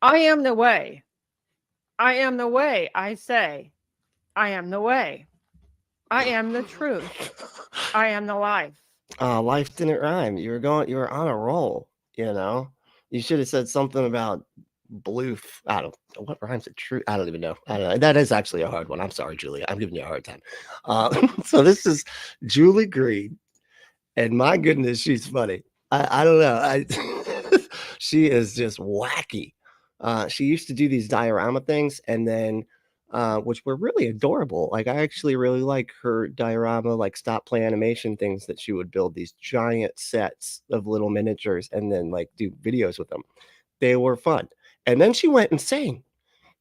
I am the way. I am the way. I say, I am the way. I am the truth. I am the life. Life didn't rhyme. You were on a roll, you know? You should have said something about blue. I don't what rhymes with true. I don't even know. I don't know. That is actually a hard one. I'm sorry, Julie. I'm giving you a hard time. So this is Julie Green, and my goodness, she's funny. I don't know. She is just wacky. She used to do these diorama things, and then which were really adorable. Like I actually really like her diorama, like stop play animation things that she would build these giant sets of little miniatures and then like do videos with them. They were fun. And then she went insane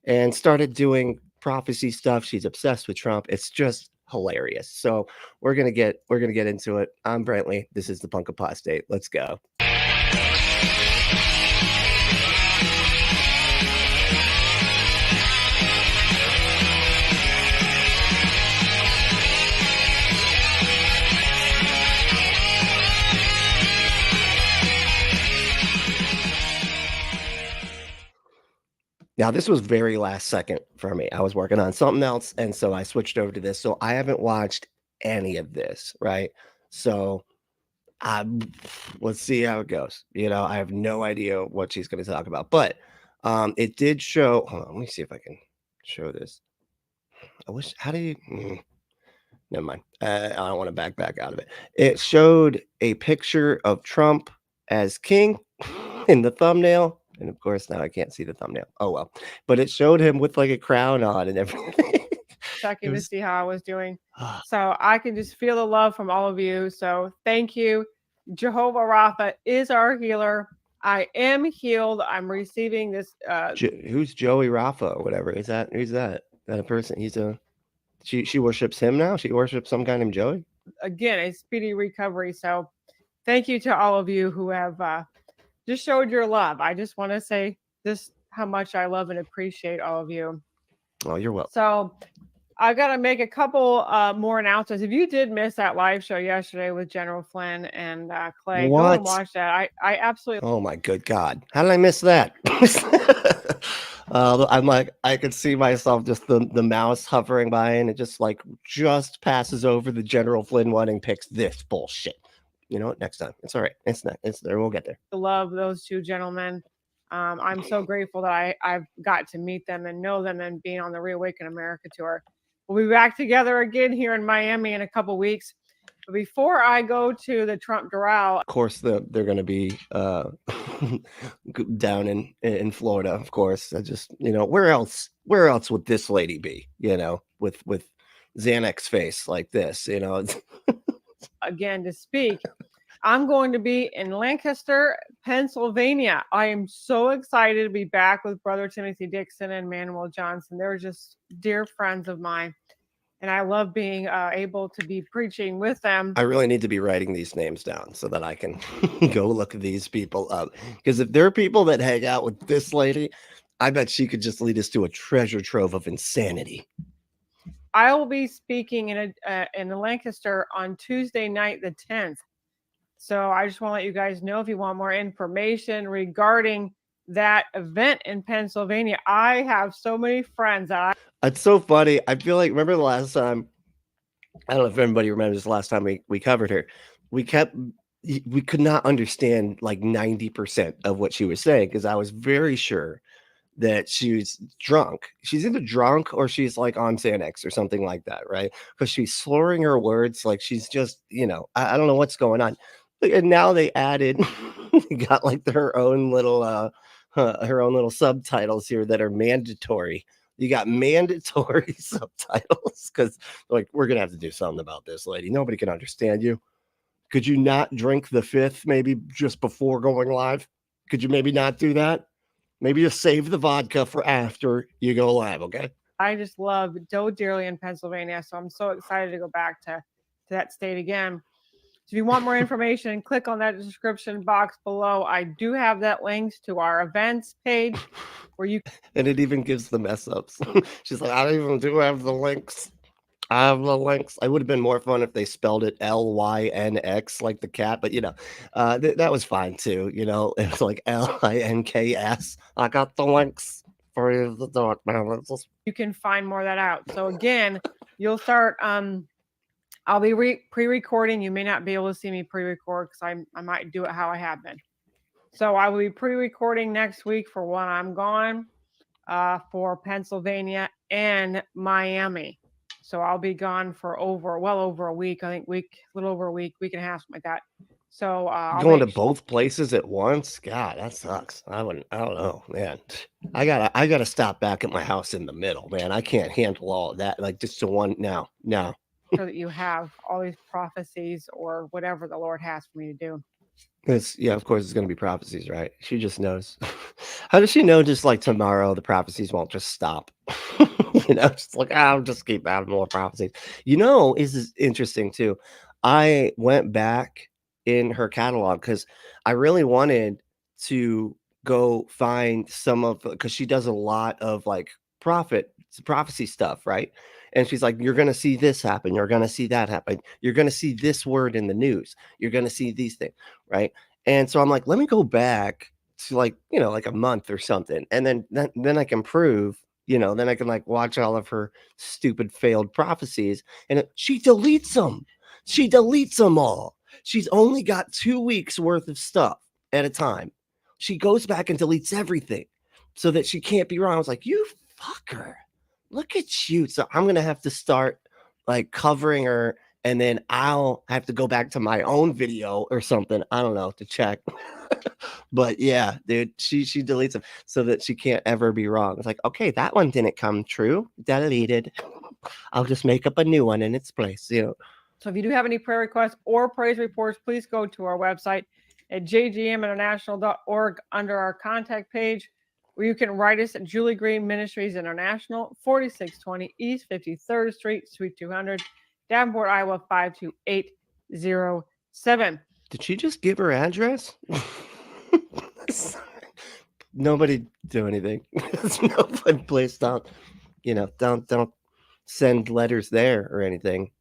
and started doing prophecy stuff. She's obsessed with Trump. It's just hilarious. So we're gonna get into it. I'm Brantley. This is the Punk Apostate. Let's go. Now, this was very last second for me. I was working on something else, and so I switched over to this. So I haven't watched any of this, right? So let's see how it goes. I have no idea what she's going to talk about, but it did show. Hold on, let me see if I can show this. I wish. How do you? Never mind. I don't want to back out of it. It showed a picture of Trump as king in the thumbnail. And of course, now I can't see the thumbnail. Oh, well. But it showed him with like a crown on and everything. Checking to see how I was doing. So I can just feel the love from all of you. So thank you. Jehovah Rapha is our healer. I am healed. I'm receiving this. Who's Joey Rapha or whatever? Who's that? That a person? She worships him now? She worships some guy named Joey? Again, a speedy recovery. So thank you to all of you who have just showed your love. I just want to say just how much I love and appreciate all of you. Oh, you're welcome. So I got to make a couple more announcements. If you did miss that live show yesterday with General Flynn and Clay, go and watch that. I absolutely. Oh my good God. How did I miss that? I'm like, I could see myself just the mouse hovering by and it just passes over the General Flynn one and picks this bullshit. You know what? Next time. It's all right. It's there. We'll get there. Love those two gentlemen. I'm so grateful that I've got to meet them and know them and being on the Reawaken America tour. We'll be back together again here in Miami in a couple weeks. But before I go to the Trump Doral, of course, they're going to be down in Florida. Of course, I just where else would this lady be? With Xanax face like this. Again to speak. I'm going to be in Lancaster, Pennsylvania. I am so excited to be back with Brother Timothy Dixon and Manuel Johnson. They're just dear friends of mine. And I love being able to be preaching with them. I really need to be writing these names down so that I can go look these people up. Because if there are people that hang out with this lady, I bet she could just lead us to a treasure trove of insanity. I will be speaking in Lancaster on Tuesday night, the 10th. So I just want to let you guys know if you want more information regarding that event in Pennsylvania. I have so many friends. It's so funny. I feel like, remember the last time, I don't know if anybody remembers the last time we covered her. We could not understand like 90% of what she was saying because I was very sure that she was drunk. She's either drunk or she's like on Xanax or something like that, right? Because she's slurring her words like she's just, I don't know what's going on. And now they added, got like her own little subtitles here that are mandatory. You got mandatory subtitles because like we're gonna have to do something about this lady. Nobody can understand you. Could you not drink the fifth maybe just before going live? Could you maybe not do that? Maybe just save the vodka for after you go live, okay? I just love so dearly in Pennsylvania, so I'm so excited to go back to that state again. So if you want more information, click on that description box below. I do have that links to our events page where you and it even gives the mess ups. She's like, I don't even do have the links. I have the links. It would have been more fun if they spelled it Lynx like the cat, but that was fine too. It's like Links. I got the links for you. The dark man. You can find more of that out. So again, you'll start. I'll be pre-recording. You may not be able to see me pre-record because I might do it how I have been. So I will be pre-recording next week for when I'm gone, for Pennsylvania and Miami. So I'll be gone for well over a week. I think a little over a week and a half, something like that. So going to both places at once. God, that sucks. I don't know, man. I gotta stop back at my house in the middle, man. I can't handle all of that. Like just to one now. No. So that you have all these prophecies or whatever the Lord has for me to do. Of course it's gonna be prophecies, right? She just knows. How does she know just like tomorrow the prophecies won't just stop? Just like I'll just keep having more prophecies. Is interesting too. I went back in her catalog because I really wanted to go find some of because she does a lot of like prophecy stuff, right? And she's like, you're gonna see this happen, you're gonna see that happen, you're gonna see this word in the news, you're gonna see these things, right? And so I'm like, let me go back to like a month or something, and then I can prove, then I can like watch all of her stupid failed prophecies, and she deletes them all. She's only got 2 weeks worth of stuff at a time. She goes back and deletes everything so that she can't be wrong. I was like, you fucker, look at you. So I'm gonna have to start like covering her, and then I'll have to go back to my own video or something. I don't know, to check. But yeah, dude, she deletes them so that she can't ever be wrong. It's like, okay, that one didn't come true. Deleted. I'll just make up a new one in its place. So if you do have any prayer requests or praise reports, please go to our website at jgminternational.org under our contact page, where you can write us at Julie Green Ministries International, 4620 East 53rd Street, Suite 200, Davenport, Iowa 52807. Did she just give her address? Nobody do anything. Please don't send letters there or anything.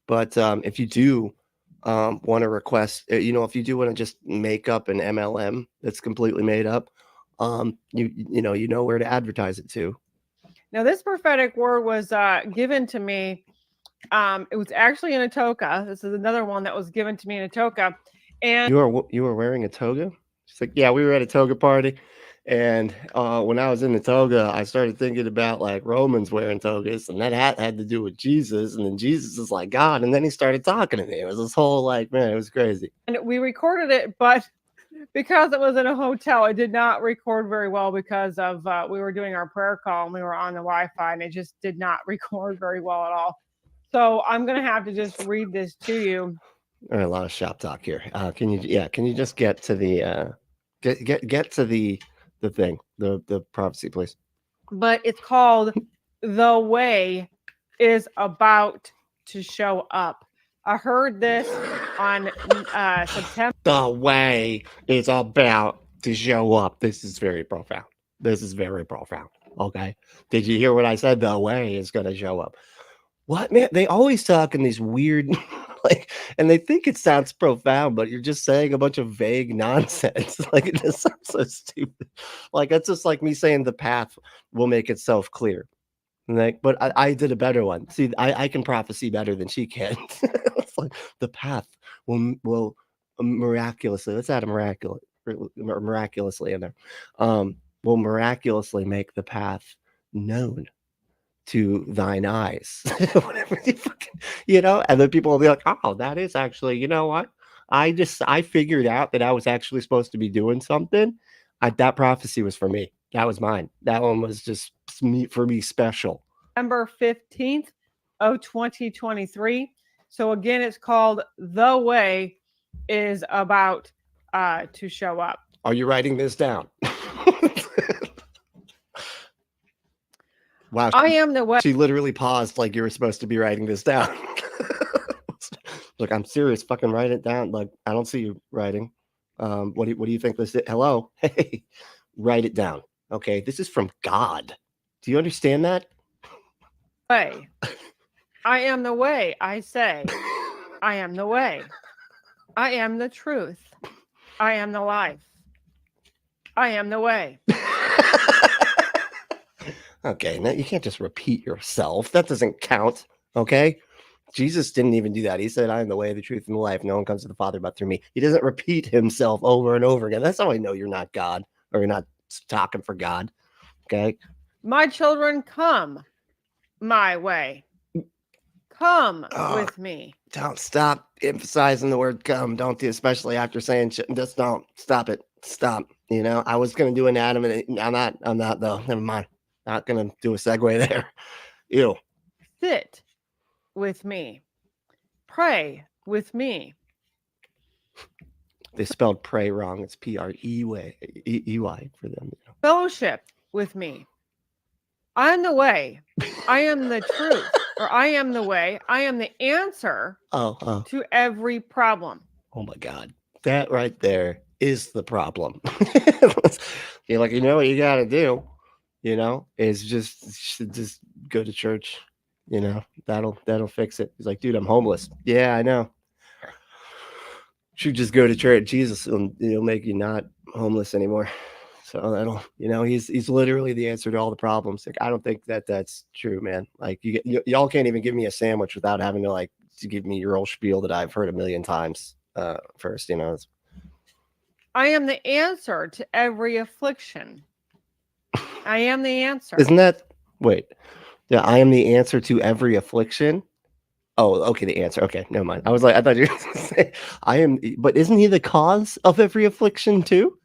But if you do want to request, if you do want to just make up an MLM that's completely made up, you know where to advertise it to. Now, this prophetic word was given to me. It was actually in a toga. This is another one that was given to me in a toga. And you were wearing a toga? She's like, yeah, we were at a toga party. And when I was in the toga, I started thinking about like Romans wearing togas, and that had to do with Jesus. And then Jesus is like God. And then he started talking to me. It was this whole it was crazy. And we recorded it, but because it was in a hotel, it did not record very well because of we were doing our prayer call and we were on the Wi-Fi, and it just did not record very well at all. So I'm gonna have to just read this to you. All right, a lot of shop talk here. Can you just get to the get to the thing, the prophecy, please? But it's called "The Way is About to Show Up." I heard this on September. The way is about to show up. This is very profound. Okay. Did you hear what I said? The way is going to show up. What, man? They always talk in these weird, and they think it sounds profound, but you're just saying a bunch of vague nonsense. It just sounds so stupid. It's just like me saying the path will make itself clear. But I did a better one. See, I can prophecy better than she can. It's like the path will miraculously. Let's add a miraculously in there. Will miraculously make the path known to thine eyes. Whatever you fucking, and then people will be like, oh, that is actually, you know what? I figured out that I was actually supposed to be doing something. That prophecy was for me. That was mine. That one was just for me special. November 15th of 2023. So again, it's called "The Way is About to Show Up." Are you writing this down? Wow. I am the way. She literally paused like you were supposed to be writing this down. Look, I'm serious. Fucking write it down. I don't see you writing. What do you think this is? Hello? Hey, write it down. Okay, this is from God. Do you understand that? Way I am the way, I say. I am the way. I am the truth. I am the life. I am the way. Okay, now you can't just repeat yourself. That doesn't count. Okay. Jesus didn't even do that. He said, I am the way, the truth, and the life. No one comes to the Father but through me. He doesn't repeat himself over and over again. That's how I know you're not God or you're not talking for God. Okay. My children, come my way. Come with me. Don't stop emphasizing the word come. Don't do, especially after saying shit. Just don't stop it. Stop. You know, I was going to do an Adam and I'm not though. Never mind. Not going to do a segue there. Ew. Sit with me. Pray with me. They spelled pray wrong. It's P-R-E-Y for them. You know. Fellowship with me. I am the way. I am the truth. Or I am the way. I am the answer to every problem. Oh my God. That right there is the problem. You're like, you know what you got to do, you know, is just go to church. You know, that'll fix it. He's like, dude, I'm homeless. Yeah, I know. Should just go to church. Jesus will make you not homeless anymore. So that'll, you know, he's literally the answer to all the problems. Like, I don't think that's true, man. Like y'all can't even give me a sandwich without having to to give me your old spiel that I've heard a million times. First, you know. I am the answer to every affliction. I am the answer. Isn't that wait? Yeah, I am the answer to every affliction. Oh, okay, the answer. Okay, never mind. I was like, I thought you were going to say I am, but isn't he the cause of every affliction too?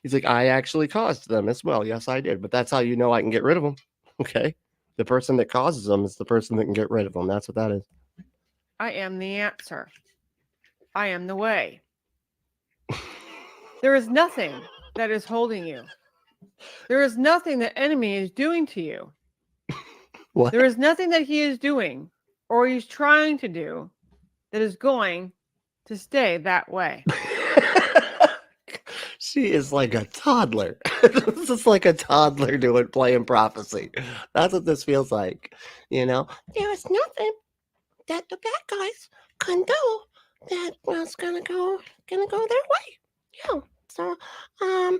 He's like, I actually caused them as well. Yes, I did. But that's how you know I can get rid of them. Okay. The person that causes them is the person that can get rid of them. That's what that is. I am the answer. I am the way. There is nothing that is holding you. There is nothing the enemy is doing to you. What? There is nothing that he is doing or he's trying to do that is going to stay that way. She is like a toddler. This is like a toddler playing prophecy. That's what this feels like. You know, there is nothing that the bad guys can do that was gonna go their way. Yeah. So, and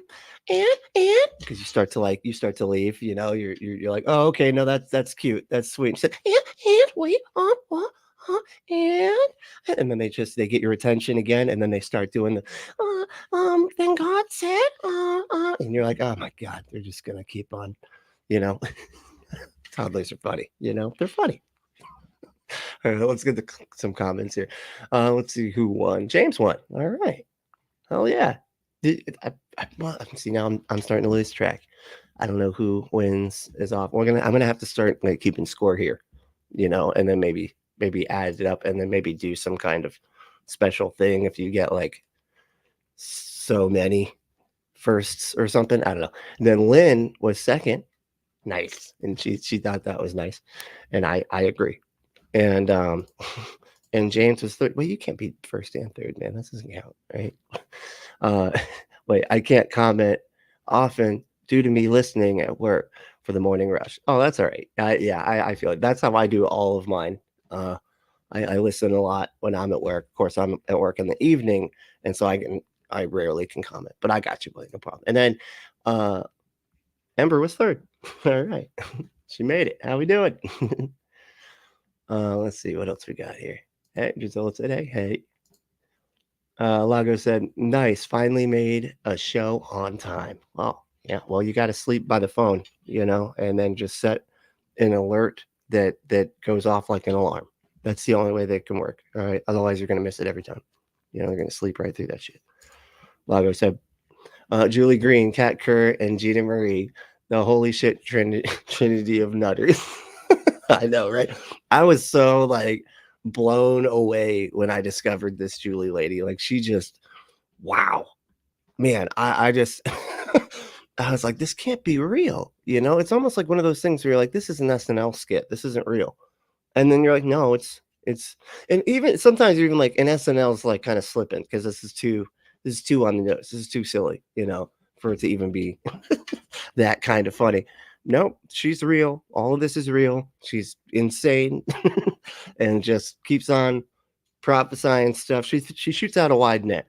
because you start to leave. You know, you're like, oh, okay, no, that's cute, that's sweet. She said, and wait, and then they get your attention again, and then they start doing the then God said and you're like, oh my God, they're just gonna keep on, you know. Toddlers are funny, you know, they're funny. All right, let's get some comments here. Let's see who won. James won. All right. Hell yeah. See, now I'm starting to lose track. I don't know who wins is off. I'm gonna have to start keeping score here, you know, and then maybe add it up and then maybe do some kind of special thing if you get so many firsts or something. I don't know. And then Lynn was second. Nice. And she thought that was nice. And I agree. And and James was third. Well, you can't be first and third, man. That doesn't count, right? Wait, I can't comment often due to me listening at work for the morning rush. Oh, that's all right. I feel it. That's how I do all of mine. I listen a lot when I'm at work. Of course, I'm at work in the evening, and so I rarely can comment, but I got you, buddy, no problem. And then Ember was third. All right. She made it. How we doing? Let's see what else we got here. Hey, Gisela today. Hey. Lago said, nice, finally made a show on time. Well, yeah, well, you got to sleep by the phone, you know, and then just set an alert that goes off like an alarm. That's the only way that can work. All right. Otherwise, you're going to miss it every time. You know, you're going to sleep right through that shit. Lago said, Julie Green, Kat Kerr, and Gina Marie, the holy shit trinity of nutters. I know, right? I was so blown away when I discovered this Julie lady. She just, wow, man. I just, I was like, this can't be real. You know, it's almost like one of those things where you're like, this is an SNL skit. This isn't real. And then you're like, no, it's, and even sometimes you're even an SNL is kind of slipping because this is too on the nose. This is too silly, you know, for it to even be that kind of funny. nope, she's real. All of this is real. She's insane and just keeps on prophesying stuff. She shoots out a wide net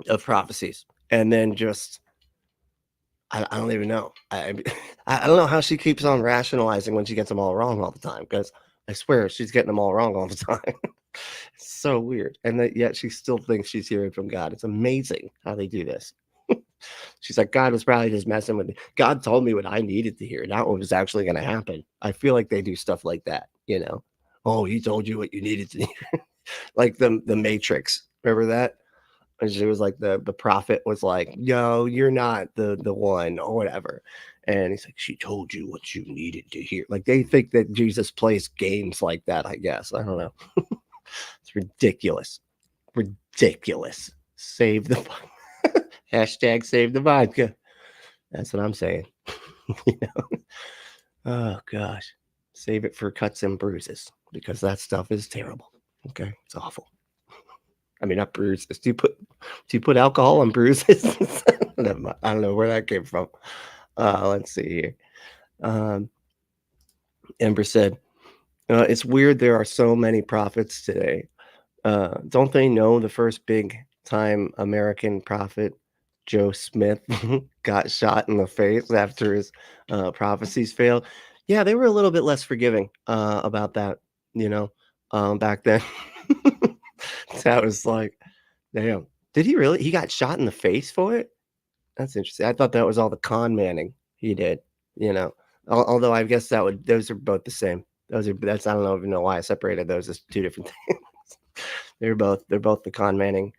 of prophecies and then just I don't even know. I don't know how she keeps on rationalizing when she gets them all wrong all the time, because I swear she's getting them all wrong all the time. It's so weird. And that yet she still thinks she's hearing from God. It's amazing how they do this. She's like, God was probably just messing with me. God told me what I needed to hear, not what was actually going to happen. I feel like they do stuff like that, you know. Oh, he told you what you needed to hear. Like the Matrix. Remember that? And she was like, the prophet was like, no, you're not the one or whatever. And he's like, she told you what you needed to hear. Like they think that Jesus plays games like that, I guess. I don't know. It's ridiculous. Ridiculous. Save the hashtag save the vodka. That's what I'm saying. You know? Oh gosh. Save it for cuts and bruises, because that stuff is terrible. Okay. It's awful. I mean, not bruises. Do you put alcohol on bruises? I don't know where that came from. Let's see here. Ember said, it's weird there are so many prophets today. Don't they know the first big time American prophet, Joe Smith, got shot in the face after his prophecies failed? Yeah, they were a little bit less forgiving about that, you know, back then. That was like, damn. Did he really? He got shot in the face for it? That's interesting. I thought that was all the con manning he did, you know. Although I guess those are both the same. I don't even know why I separated those as two different things. they're both the con manning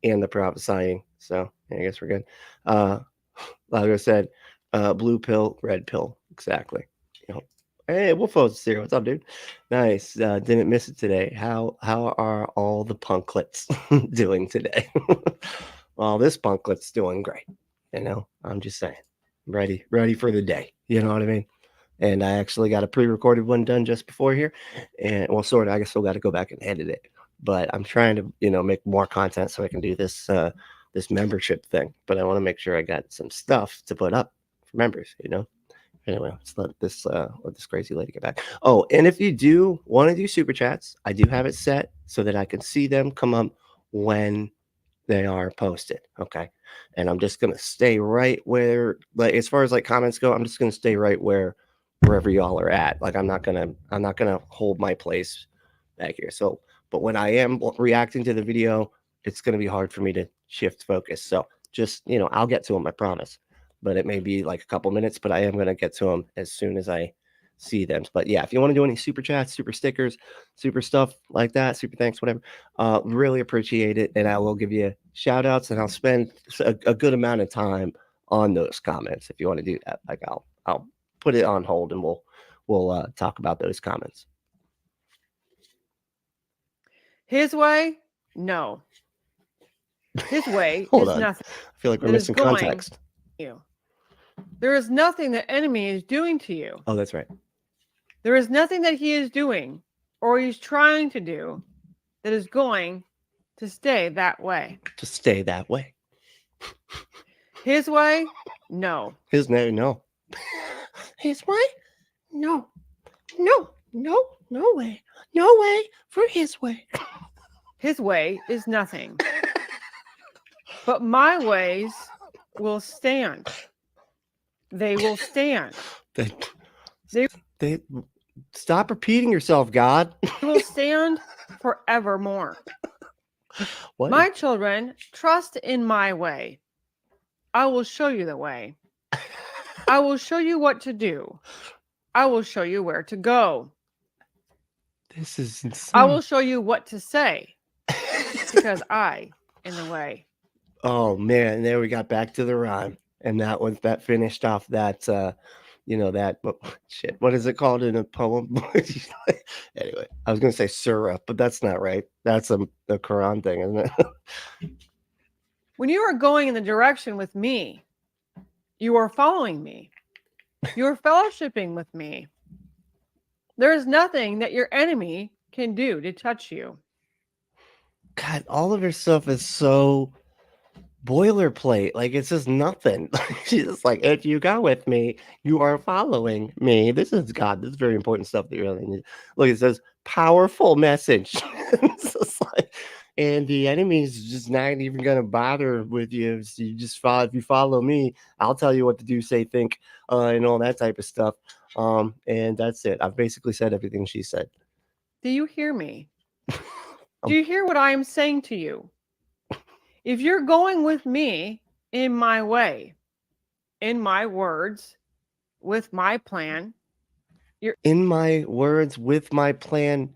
and the prophesying. So I guess we're good. Like I said, blue pill, red pill. Exactly. You know. Hey, Wolfo's here. What's up, dude? Nice. Didn't miss it today. How are all the punklets doing today? Well, this punklet's doing great. You know, I'm just saying, ready for the day. You know what I mean? And I actually got a pre-recorded one done just before here, and well, sort of. I guess still got to go back and edit it, but I'm trying to, you know, make more content so I can do this this membership thing. But I want to make sure I got some stuff to put up for members. You know. Anyway, let's let this crazy lady get back. Oh, and if you do want to do super chats, I do have it set so that I can see them come up when they are posted. Okay. And I'm just gonna stay right where, like, as far as like comments go, I'm just gonna stay right wherever y'all are at. Like I'm not gonna hold my place back here. So, but when I am reacting to the video, it's gonna be hard for me to shift focus. So just, you know, I'll get to them, I promise. But it may be like a couple minutes, but I am gonna get to them as soon as I see them. But yeah, if you want to do any super chats, super stickers, super stuff like that, super thanks, whatever, really appreciate it. And I will give you shout outs, and I'll spend a good amount of time on those comments. If you want to do that, like I'll put it on hold and we'll talk about those comments. His way? No. His way Hold is on. nothing. I feel like we're missing context. There is nothing the enemy is doing to you. Oh, that's right. There is nothing that he is doing or he's trying to do that is going to stay that way. To stay that way. His way? No. His way? No. His way? No. No. No. No way. No way for his way. His way is nothing. But my ways will stand. They will stand. They stop repeating yourself, God. They will stand forevermore. What? My children, trust in my way. I will show you the way. I will show you what to do. I will show you where to go. This is insane. I will show you what to say because I am the way. Oh man, there we got back to the rhyme, and that finished off that you know, that shit. What is it called in a poem? Anyway, I was gonna say surah, but that's not right. That's the Quran thing, isn't it? When you are going in the direction with me, you are following me. You are fellowshipping with me. There is nothing that your enemy can do to touch you. God, all of her stuff is so boilerplate. Like it's just nothing. She's just like, if you go with me, you are following me. This is God. This is very important stuff that you really need. Look, it says powerful message. It's just like, and the enemy's just not even gonna bother with you. So you just follow. If you follow me, I'll tell you what to do, say, think, and all that type of stuff. And that's it. I've basically said everything she said. Do you hear me? Do you hear what I am saying to you? If you're going with me in my way, in my words, with my plan, In my words, with my plan,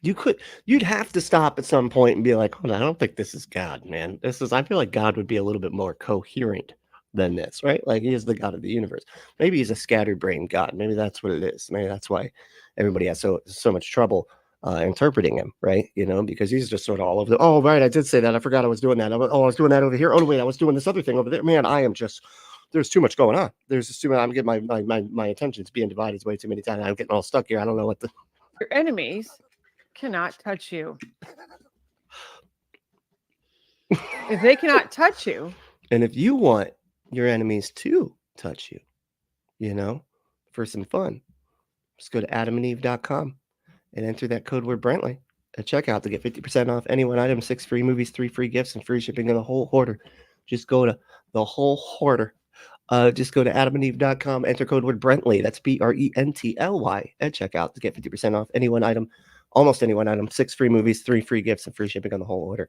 you'd have to stop at some point and be like, hold on, I don't think this is God, man. I feel like God would be a little bit more coherent than this, right? Like he is the God of the universe. Maybe he's a scatterbrained God. Maybe that's what it is. Maybe that's why everybody has so much trouble interpreting him, right? Because he's just sort of all over the, oh, right, I did say that. I forgot I was doing that. I was doing that over here. Oh, wait, I was doing this other thing over there. Man, there's too much going on. There's just too much. I'm getting my attention's being divided way too many times. I'm getting all stuck here. I don't know what your enemies cannot touch you. If they cannot touch you, and if you want your enemies to touch you, for some fun, just go to adamandeve.com and enter that code word Brantley at checkout to get 50% off any one item, 6 free movies, 3 free gifts, and free shipping of the whole hoarder. Just go to the whole hoarder. Just go to adamandeve.com, enter code word Brantley. That's BRENTLY at checkout to get 50% off any one item, almost any one item, 6 free movies, 3 free gifts, and free shipping on the whole order.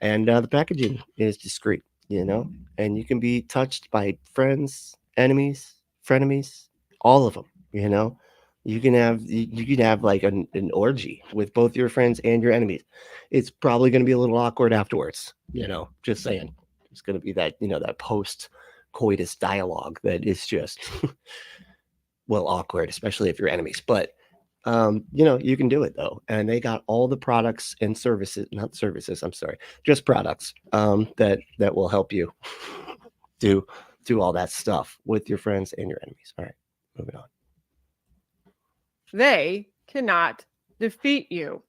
And the packaging is discreet, and you can be touched by friends, enemies, frenemies, all of them, You can have like an orgy with both your friends and your enemies. It's probably going to be a little awkward afterwards, just saying. It's going to be that, that post coitus dialogue that is just, well, awkward, especially if you're enemies. But, you can do it though. And they got all the products and services, not services, I'm sorry, just products that will help you do all that stuff with your friends and your enemies. All right, moving on. they cannot defeat you.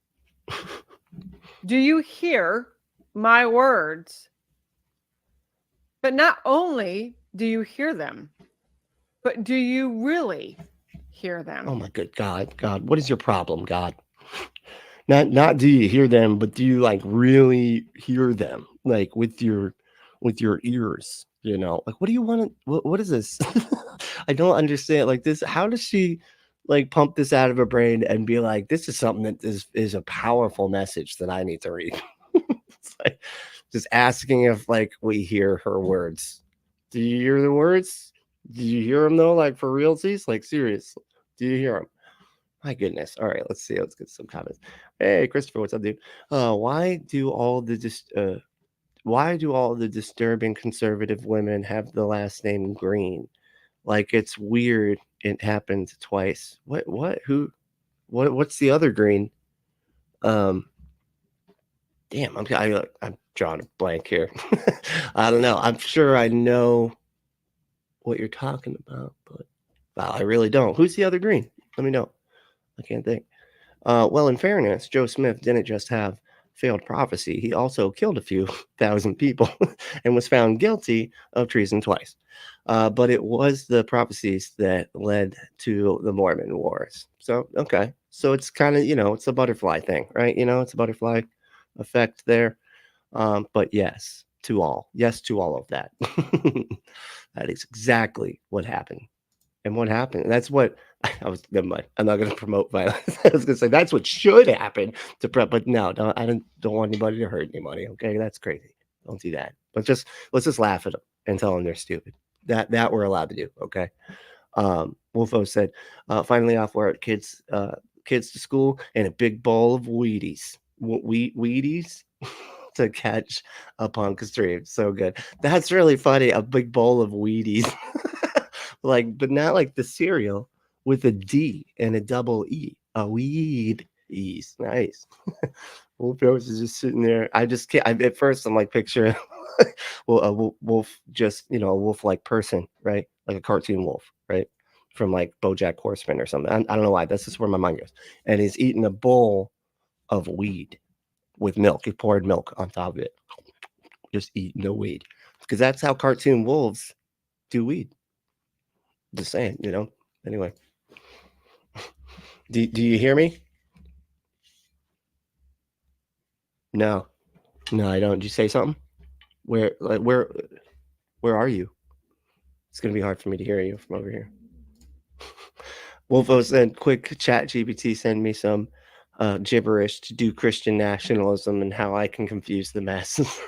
Do you hear my words? But not only do you hear them, but do you really hear them? Oh my good God, what is your problem, God? Not do you hear them, but do you like really hear them, like with your ears? Like what do you want to? What is this? I don't understand. Like this, how does she like pump this out of her brain and be like, this is something that is a powerful message that I need to read? It's like just asking if like we hear her words. Do you hear the words? Do you hear them though? Like for realsies? Like seriously, do you hear them? My goodness. All right, let's see. Let's get some comments. Hey, Christopher, what's up, dude? Why do all the disturbing conservative women have the last name Green? Like it's weird. It happened twice. What? Who? What's the other Green? Damn, I'm drawing a blank here. I don't know. I'm sure I know what you're talking about, but wow, I really don't. Who's the other Green? Let me know. I can't think. Well, in fairness, Joe Smith didn't just have failed prophecy. He also killed a few thousand people and was found guilty of treason twice. But it was the prophecies that led to the Mormon Wars. So, okay. So it's kind of, it's a butterfly thing, right? It's a butterfly effect there. But yes to all. Yes to all of that. That is exactly what happened. And what happened? That's what never mind. I'm not going to promote violence. I was going to say that's what should happen to prep, but no, I don't want anybody to hurt anybody. Okay, that's crazy. Don't do that. But let's just laugh at them and tell them they're stupid. That we're allowed to do. Okay. Wolfo said, finally off work, kids to school and a big bowl of Wheaties. Wheaties to catch a punk stream. So good. That's really funny. A big bowl of Wheaties. Like, but not like the cereal with a D and a double E. A weed ease. Nice. Wolf is just sitting there. I just can't. At first, I'm like picturing well, a wolf, just a wolf-like person, right? Like a cartoon wolf, right? From like BoJack Horseman or something. I don't know why. That's just where my mind goes. And he's eating a bowl of weed with milk. He poured milk on top of it. just eat no weed, because that's how cartoon wolves do weed. Just saying, you know. Anyway, do you hear me? No, I don't. Did you say something? Where are you? It's gonna be hard for me to hear you from over here. Wolfo said, quick chat GPT, send me some gibberish to do Christian nationalism and how I can confuse the masses.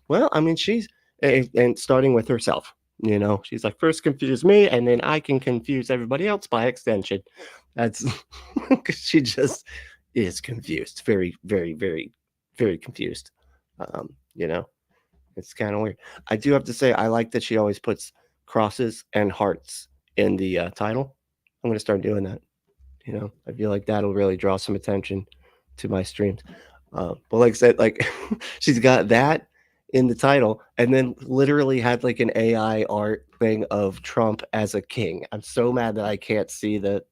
Well, I mean, she's and starting with herself, you know, she's like, first confuse me and then I can confuse everybody else by extension. That's because she just is confused, very, very, very, very confused. You know, it's kind of weird. I do have to say, I like that she always puts crosses and hearts in the title. I'm going to start doing that. You know, I feel like that'll really draw some attention to my streams. But like I said, like she's got that in the title and then literally had like an AI art thing of Trump as a king. I'm so mad that I can't see the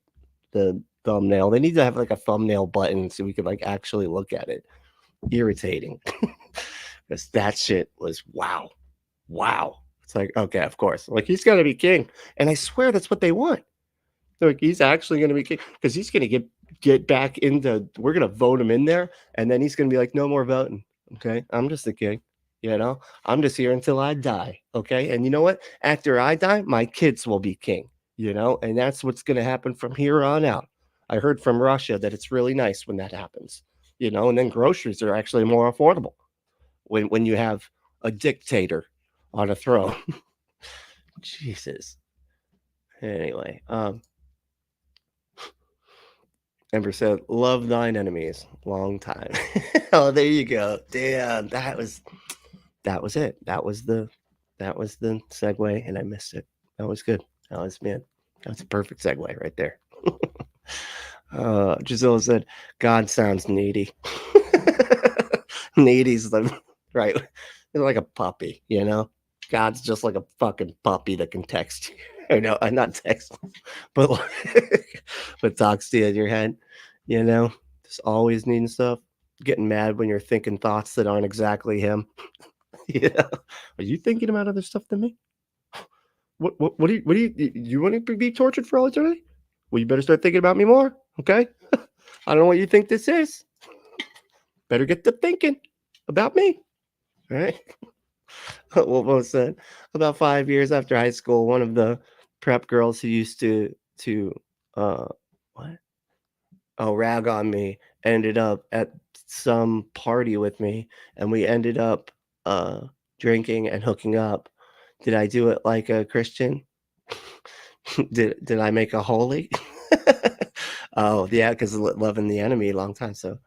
thumbnail. They need to have like a thumbnail button so we could like actually look at it. Irritating. Because that shit was wow. It's like, okay, of course. Like he's gonna be king. And I swear that's what they want. Like he's actually gonna be king because he's gonna get back into, we're gonna vote him in there, and then he's gonna be like, no more voting. Okay. I'm just the king. You know, I'm just here until I die. Okay. And you know what? After I die, my kids will be king, you know, and that's what's gonna happen from here on out. I heard from Russia that it's really nice when that happens, you know, and then groceries are actually more affordable when you have a dictator on a throne. Jesus. Anyway, Ember said, love thine enemies. Long time. Oh, there you go. Damn, that was it. That was the segue, and I missed it. That was good. That was a perfect segue right there. Giselle said, God sounds needy. Needy's the right. It's like a puppy, you know. God's just like a fucking puppy that can text you. Or no, not text, but but talks to you in your head, you know. Just always needing stuff. Getting mad when you're thinking thoughts that aren't exactly him. Yeah. Are you thinking about other stuff than me? What do you want to be tortured for all eternity? Well, you better start thinking about me more, okay? I don't know what you think this is. Better get to thinking about me. All right. What said, about 5 years after high school, one of the prep girls who used to rag on me ended up at some party with me, and we ended up drinking and hooking up. Did I do it like a Christian? did I make a holy? Oh yeah, because loving the enemy a long time. So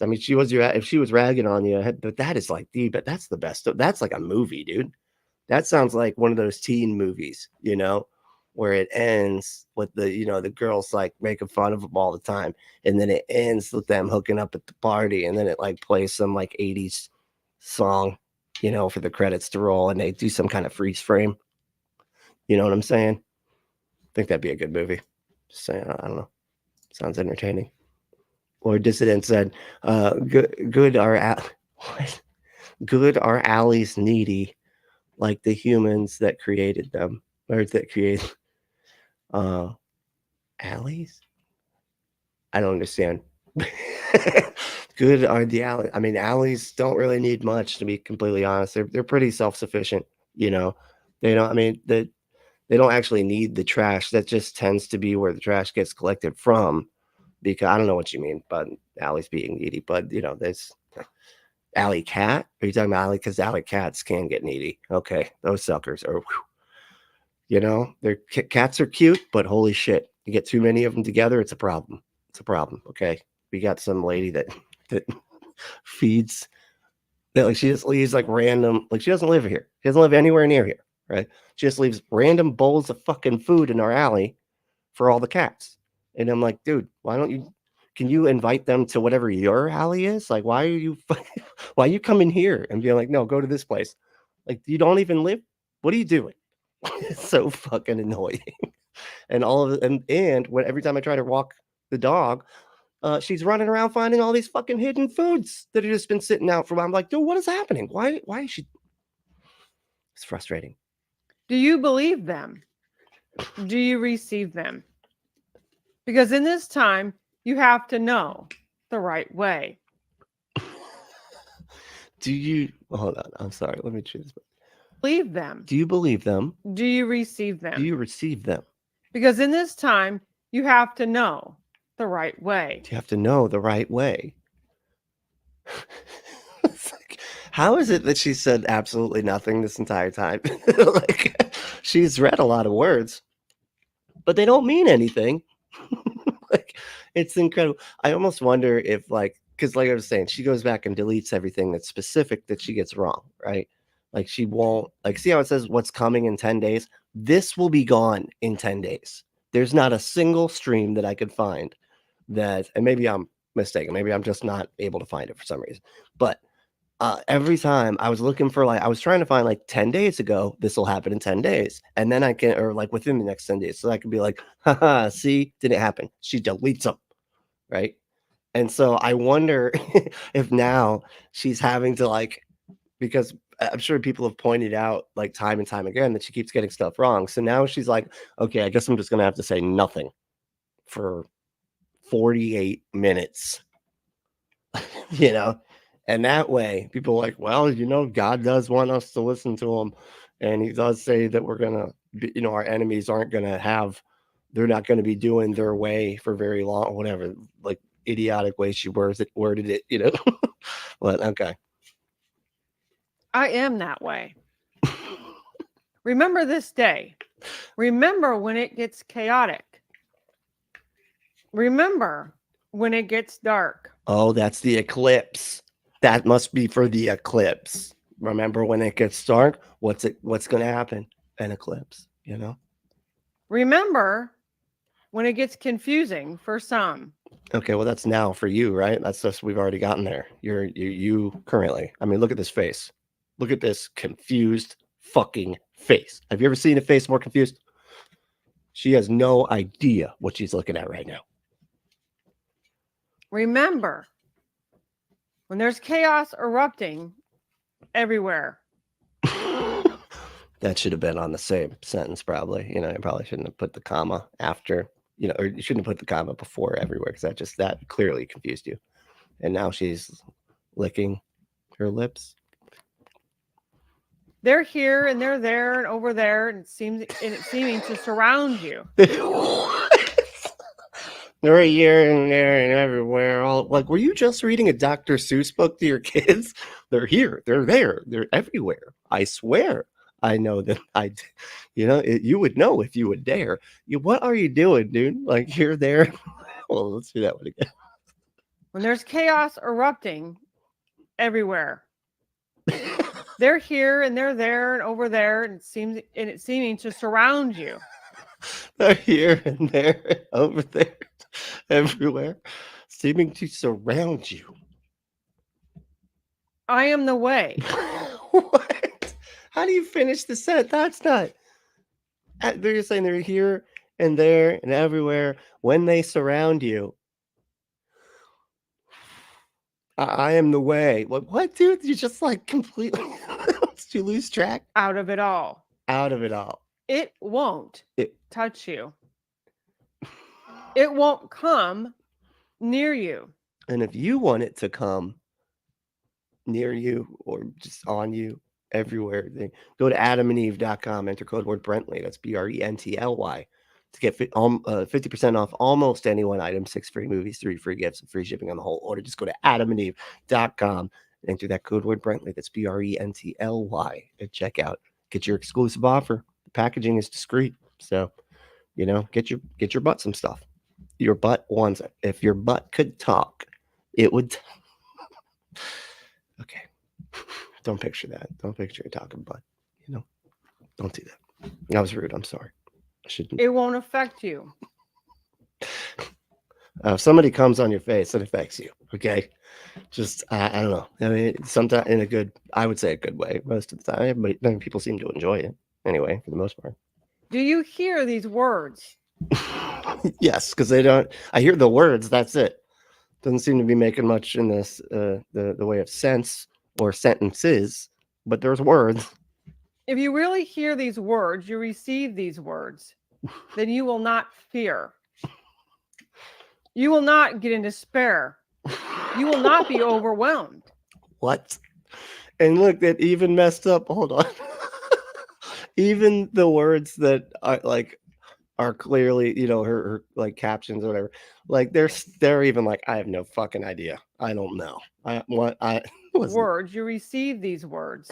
I mean, if she was ragging on you, but that is like but that's the best. That's like a movie, dude. That sounds like one of those teen movies, you know, where it ends with the girls like making fun of them all the time, and then it ends with them hooking up at the party, and then it like plays some like 80s song, you know, for the credits to roll, and they do some kind of freeze frame. You know what I'm saying? I think that'd be a good movie. Just saying, I don't know. Sounds entertaining. Or Dissident said, good are allies needy, like the humans that created them, or that create allies? I don't understand. Good are the allies. I mean, allies don't really need much, to be completely honest. They're pretty self-sufficient, you know. They don't, I mean, they don't actually need the trash. That just tends to be where the trash gets collected from. Because I don't know what you mean, but Allie's being needy. But you know, there's alley cat. Are you talking about alley? Because alley cats can get needy. Okay, those suckers are. You know, their cats are cute, but holy shit, you get too many of them together, it's a problem. It's a problem. Okay, we got some lady that feeds. That, like she just leaves like random. Like she doesn't live here. She doesn't live anywhere near here. Right? She just leaves random bowls of fucking food in our alley for all the cats. And I'm like, dude, can you invite them to whatever your alley is? Like, why are you coming here and being like, no, go to this place? Like, you don't even live. What are you doing? It's so fucking annoying. And all of it, and when every time I try to walk the dog, she's running around finding all these fucking hidden foods that have just been sitting out for a while. I'm like, dude, what is happening? Why is she? It's frustrating. Do you believe them? Do you receive them? Because in this time, you have to know the right way. Do you hold on? I'm sorry. Let me choose. Believe them. Do you believe them? Do you receive them? Do you receive them? Because in this time, you have to know the right way. You have to know the right way. It's like, how is it that she said absolutely nothing this entire time? Like, she's read a lot of words, but they don't mean anything. Like, it's incredible. I almost wonder if, like, because like I was saying, she goes back and deletes everything that's specific that she gets wrong, right? Like, she won't, like, see how it says what's coming in 10 days? This will be gone in 10 days. There's not a single stream that I could find that, and maybe I'm mistaken. Maybe I'm just not able to find it for some reason. But every time I was looking for, like, I was trying to find like 10 days ago, this will happen in 10 days. And then I can, or like within the next 10 days. So I could be like, haha, see, didn't happen. She deletes them. Right. And so I wonder if now she's having to, like, because I'm sure people have pointed out like time and time again that she keeps getting stuff wrong. So now she's like, okay, I guess I'm just going to have to say nothing for 48 minutes, you know? And that way people are like, well, you know, God does want us to listen to him. And he does say that we're going to, you know, our enemies aren't going to have, they're not going to be doing their way for very long, whatever, like idiotic way she worded it, you know? But okay. I am that way. Remember this day. Remember when it gets chaotic. Remember when it gets dark. Oh, that's the eclipse. That must be for the eclipse. Remember when it gets dark? What's going to happen? An eclipse, you know? Remember when it gets confusing for some. Okay, well, that's now for you, right? That's just, we've already gotten there. You currently. I mean, look at this face. Look at this confused fucking face. Have you ever seen a face more confused? She has no idea what she's looking at right now. Remember when there's chaos erupting everywhere. That should have been on the same sentence, probably. You know, I probably shouldn't have put the comma after, you know, or you shouldn't have put the comma before everywhere, because that clearly confused you. And now she's licking her lips. They're here and they're there and over there, and it's seeming to surround you. They're here and there and everywhere. All like, were you just reading a Dr. Seuss book to your kids? They're here, they're there, they're everywhere. I swear, I know that you know, you would know if you would dare. What are you doing, dude? Like, you're there. Well, let's do that one again. When there's chaos erupting everywhere. They're here and they're there and over there, and it's seeming to surround you. They're here and there and over there, everywhere, seeming to surround you. I am the way. What? How do you finish the set? That's not. They're just saying they're here and there and everywhere when they surround you. I am the way. What, dude? You just like completely did you lose track? Out of it all. Out of it all. It won't touch you. It won't come near you. And if you want it to come near you or just on you, everywhere, go to adamandeve.com, enter code word Brentley. That's BRENTLY to get 50% off almost any one item, 6 free movies, 3 free gifts, and free shipping on the whole order. Just go to adamandeve.com and enter that code word Brentley. That's BRENTLY at checkout. Get your exclusive offer. The packaging is discreet, so you know, get your butt some stuff. Your butt wants it. If your butt could talk, it would. Okay. Don't picture that. Don't picture a talking butt. You know, don't do that. That was rude. I'm sorry. I shouldn't. It won't affect you. If somebody comes on your face, it affects you. Okay. Just, I don't know. I mean, sometimes in a good, I would say a good way most of the time, but people seem to enjoy it anyway, for the most part. Do you hear these words? Yes, because they don't. I hear the words. That's it. Doesn't seem to be making much in this the way of sense or sentences, but there's words. If you really hear these words, you receive these words, then you will not fear. You will not get in despair. You will not be overwhelmed. What? And look, that even messed up. Hold on. Even the words that are clearly, her like captions or whatever, like they're even like, I have no fucking idea. I don't know. Words, you receive these words,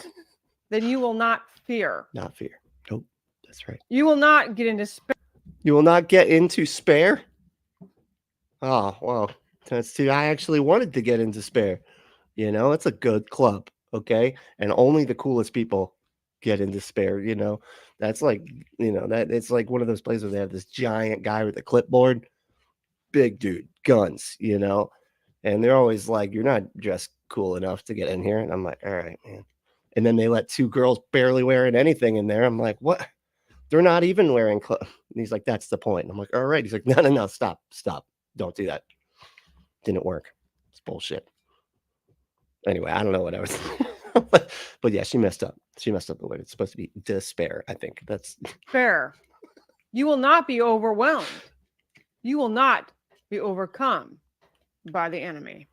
then you will not fear. Not fear. Nope. That's right. You will not get in despair. You will not get into spare. Oh, well, that's too. I actually wanted to get into spare. It's a good club. Okay. And only the coolest people get into spare. That's like, that it's like one of those places where they have this giant guy with a clipboard, big dude, guns, and they're always like, you're not just cool enough to get in here. And I'm like, all right, man. And then they let two girls barely wearing anything in there. I'm like, what? They're not even wearing clothes. And he's like, that's the point. And I'm like, all right. He's like, no, stop. Don't do that. Didn't work. It's bullshit. Anyway, I don't know what I was but yeah, she messed up. She messed up the word. It's supposed to be despair, I think. That's Despair. You will not be overwhelmed. You will not be overcome by the enemy.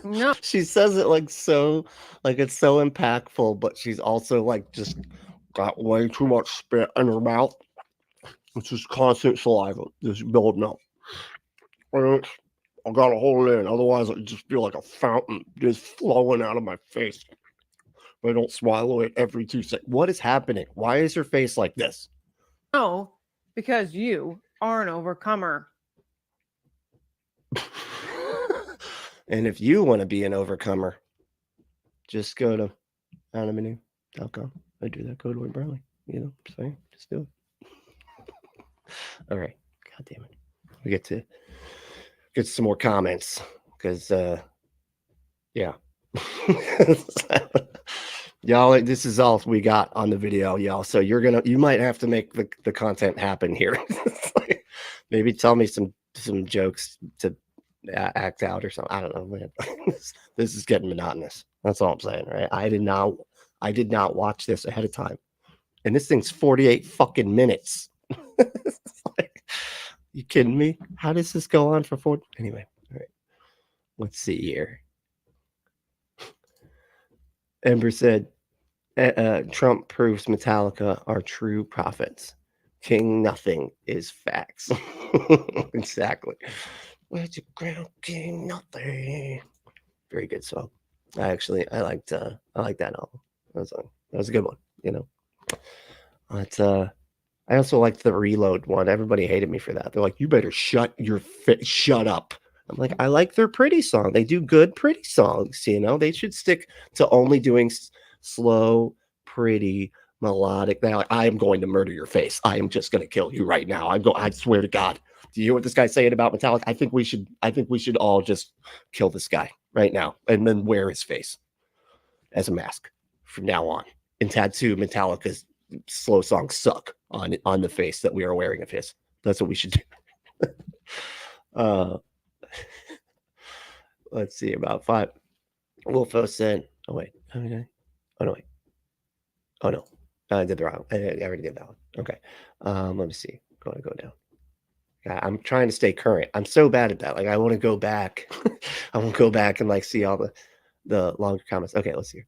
No. She says it like so, like it's so impactful, but she's also like just got way too much spit in her mouth. It's just constant saliva just building up. And I gotta hold it in, otherwise I just feel like a fountain just flowing out of my face. I don't swallow it every 2 seconds. What is happening? Why is her face like this? No, because you are an overcomer. And if you want to be an overcomer, just go to anonymity.com. I do that code word Burley. Saying, just do it. All right. God damn it. We get to some more comments because yeah. Y'all, this is all we got on the video, y'all. So you might have to make the content happen here. Maybe tell me some jokes to act out or something. I don't know, man. This is getting monotonous. That's all I'm saying, right? I did not watch this ahead of time, and this thing's 48 fucking minutes. You kidding me? How does this go on for 40? Anyway, all right. Let's see here. Ember said, Trump proves Metallica are true prophets. King nothing is facts. Exactly. Where's your ground, King nothing? Very good song. I liked that album. That was a good one, But I also liked the Reload one. Everybody hated me for that. They're like, you better shut up. I'm like, I like their pretty song. They do good pretty songs, They should stick to only doing slow, pretty, melodic. They're like, I am going to murder your face. I am just going to kill you right now. I swear to God. Do you hear what this guy's saying about Metallica? I think we should all just kill this guy right now and then wear his face as a mask from now on and tattoo Metallica's slow songs suck on the face that we are wearing of his. That's what we should do. Let's see, about 5. Wolfo said, oh wait, okay. Oh no, wait. Oh no, I did the wrong. I already did that one. Okay. Let me see. I'm gonna go down. I'm trying to stay current. I'm so bad at that. Like I want to go back. I want to go back and like see all the longer comments. Okay, let's see.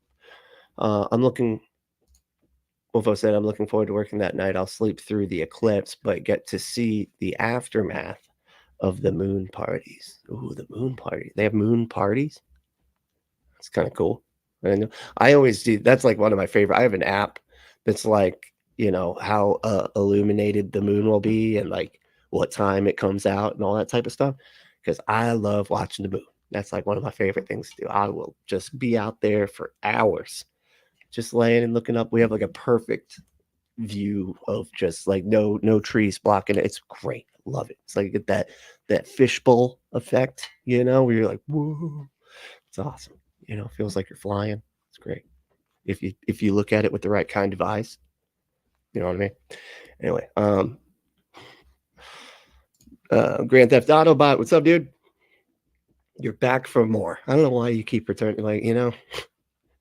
Wolfo said, I'm looking forward to working that night. I'll sleep through the eclipse, but get to see the aftermath of the moon parties. Ooh, the moon party. They have moon parties? That's kind of cool. I always do. That's like one of my favorite. I have an app that's like, how illuminated the moon will be and like what time it comes out and all that type of stuff. Because I love watching the moon. That's like one of my favorite things to do. I will just be out there for hours, just laying and looking up. We have like a perfect view of just like no trees blocking it. It's great. Love it. It's like that fishbowl effect, where you're like, whoa, it's awesome. Feels like you're flying. It's great. If you look at it with the right kind of eyes, you know what I mean? Anyway, Grand Theft Auto bot, what's up, dude? You're back for more. I don't know why you keep returning. Like,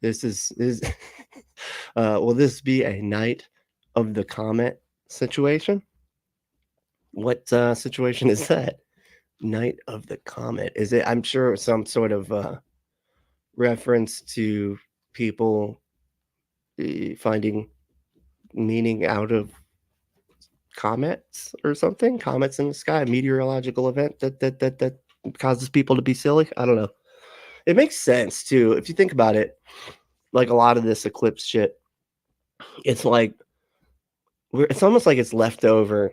this is will this be a night of the comet situation? What situation is that? Night of the comet. Is it? I'm sure some sort of reference to people finding meaning out of comets or something. Comets in the sky, a meteorological event that causes people to be silly. I don't know. It makes sense too if you think about it. Like a lot of this eclipse shit, it's like it's almost like it's leftover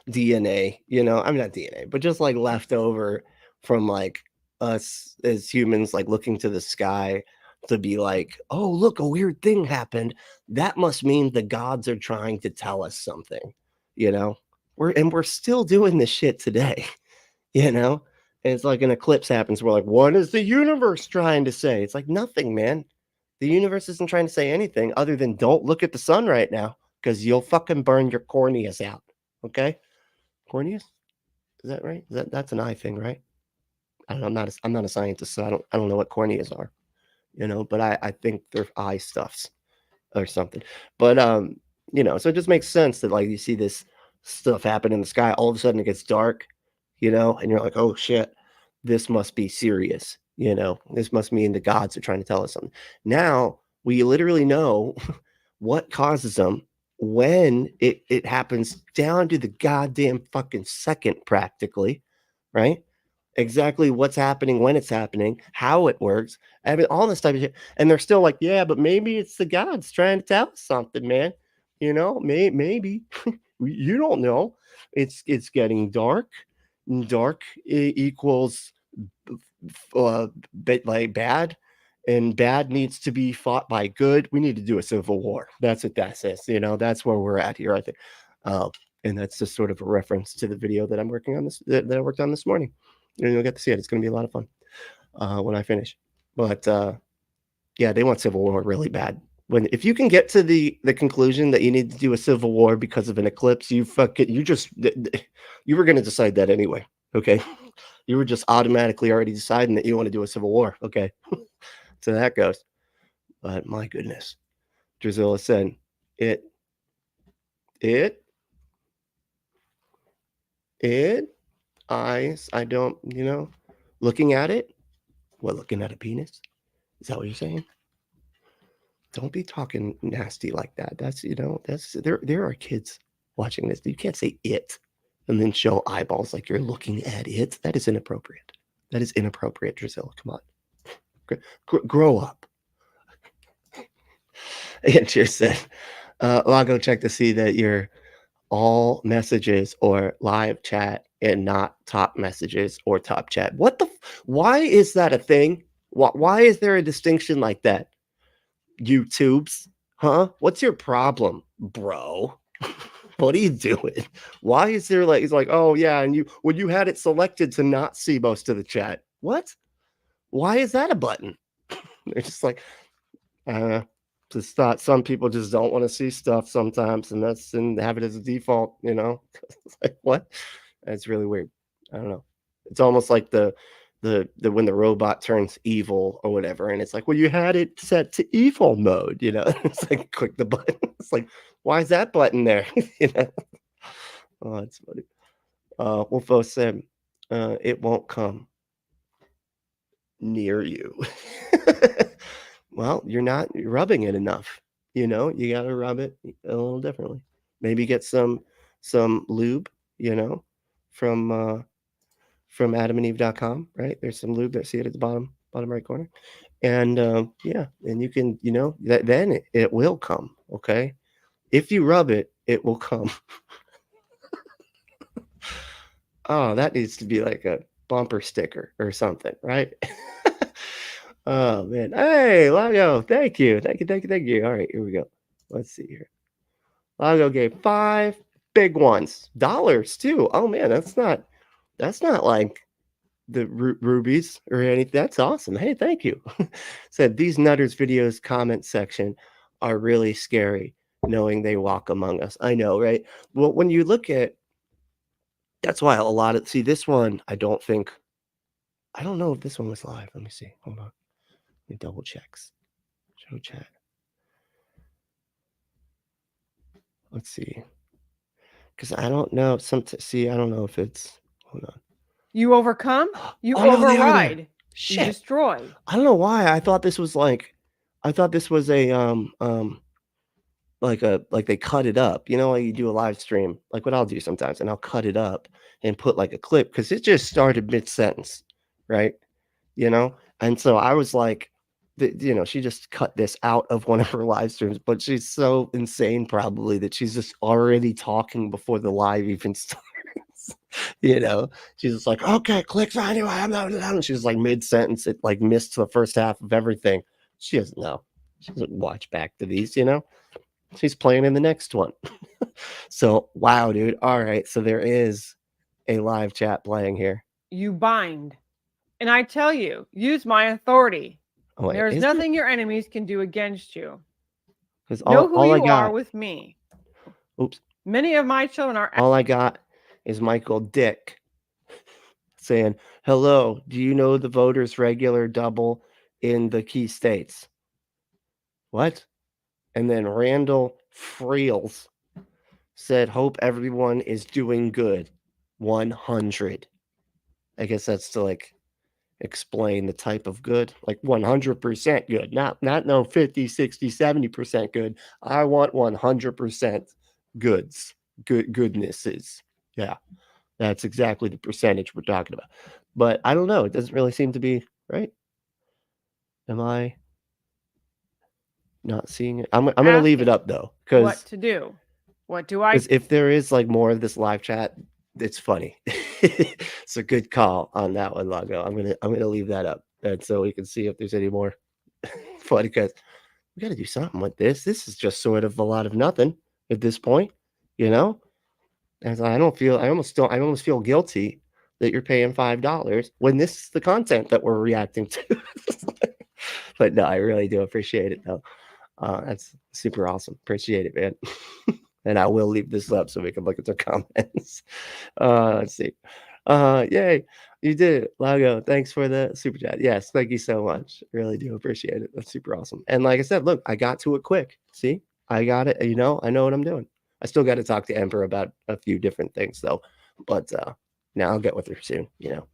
DNA, I mean, not DNA, but just like leftover from like us as humans, like looking to the sky to be like, oh, look, a weird thing happened. That must mean the gods are trying to tell us something, you know? We're still doing this shit today, you know? And it's like an eclipse happens. We're like, what is the universe trying to say? It's like nothing, man. The universe isn't trying to say anything other than don't look at the sun right now because you'll fucking burn your corneas out. Okay? Corneas? Is that right? That's an eye thing, right? I don't know. I'm not a scientist, so I don't know what corneas are, but I think they're eye stuffs or something. But so it just makes sense that like you see this stuff happen in the sky, all of a sudden it gets dark, and you're like, oh shit, this must be serious, this must mean the gods are trying to tell us something. Now we literally know what causes them when it happens down to the goddamn fucking second, practically, right? Exactly what's happening, when it's happening, how it works, I mean, all this type of shit. And they're still like, yeah, but maybe it's the gods trying to tell us something, man. Maybe you don't know. It's getting dark. Dark equals like bad, and bad needs to be fought by good. We need to do a civil war. That's what that says. That's where we're at here, I think. And that's just sort of a reference to the video that I'm working on that I worked on this morning. And you'll get to see it. It's going to be a lot of fun when I finish. But yeah, they want civil war really bad. If you can get to the conclusion that you need to do a civil war because of an eclipse, you were going to decide that anyway. Okay, you were just automatically already deciding that you want to do a civil war. Okay, so that goes. But my goodness, Drusilla said I don't, looking at it. What, looking at a penis? Is that what you're saying? Don't be talking nasty like that. That's there are kids watching this. You can't say it and then show eyeballs like you're looking at it. That is inappropriate. That is inappropriate, Drusilla. Come on. Grow up. And she said, Lago, check to see that you're all messages or live chat and not top messages or top chat. Why is that a thing? Why is there a distinction like that? YouTubes, huh? What's your problem, bro? What are you doing? Why is there like, it's like, oh yeah, and you had it selected to not see most of the chat. What? Why is that a button? They're just like, just thought some people just don't want to see stuff sometimes, and have it as a default, It's like, what? That's really weird. I don't know. It's almost like the when the robot turns evil or whatever, and it's like, well, you had it set to evil mode, It's like, click the button. It's like, why is that button there? Oh, that's funny. Wolfo said, it won't come near you. Well, you're rubbing it enough. You got to rub it a little differently. Maybe get some lube, from adamandeve.com, right? There's some lube there. See it at the bottom right corner. And yeah, and you can, then it will come. Okay. If you rub it, it will come. Oh, that needs to be like a bumper sticker or something, right? Oh man. Hey, Lago, thank you. All right, here we go. Let's see here. Lago gave 5 big ones. Dollars too. Oh man, that's not like the rubies or anything. That's awesome. Hey, thank you. Said these nutters videos comment section are really scary, knowing they walk among us. I know, right? Well, when you look at, that's why a lot of, see this one, I don't think I don't know if this one was live. Let me see. Hold on. Let me double checks. Show chat. Let's see. Because I don't know. See, I don't know if it's. Hold on. You overcome, you Oh, no, they are there. override, you Shit. destroy. I don't know why. I thought this was like. I thought this was a like they cut it up. You know, like you do a live stream, like what I'll do sometimes, and I'll cut it up and put like a clip because it just started mid-sentence, right? You know, and so I was like, you know, she just cut this out of one of her live streams, but she's so insane probably that she's just already talking before the live even starts. You know, she's just like, okay, clicks anyway. And she's like mid-sentence, it like missed the first half of everything. She doesn't know. She doesn't watch back to these, you know. She's playing in the next one. So wow, dude. All right, so there is a live chat playing here. You bind. And I tell you, use my authority. Oh, wait, There's is nothing your enemies can do against you. Because Know who all I you are got. with me. Oops. Many of my children are. All I got is Michael Dick saying, "Hello, do you know the voters regular double in the key states?" What? And then Randall Freels said, "Hope everyone is doing good." 100. I guess that's to like explain the type of good, like 100% good, not no 50, 60, 70% good. I want 100% goods, goodnesses. Yeah, that's exactly the percentage we're talking about. But I don't know. It doesn't really seem to be right. Am I not seeing it? I'm going to leave it up though, What because to do? What do I? if there is like more of this live chat, it's funny. It's a good call on that one, Lago. I'm gonna leave that up, and so we can see if there's any more funny, because we got to do something with this. This is just sort of a lot of nothing at this point, you know. And so I almost feel guilty that you're paying $5 when this is the content that we're reacting to. But no, I really do appreciate it though. That's super awesome. Appreciate it, man. And I will leave this up so we can look at their comments. Let's see. Yay, you did it, Lago. Thanks for the super chat. Yes, thank you so much. Really do appreciate it. That's super awesome. And like I said, look, I got to it quick. See, I got it. You know, I know what I'm doing. I still got to talk to Emperor about a few different things though. But now I'll get with her soon. You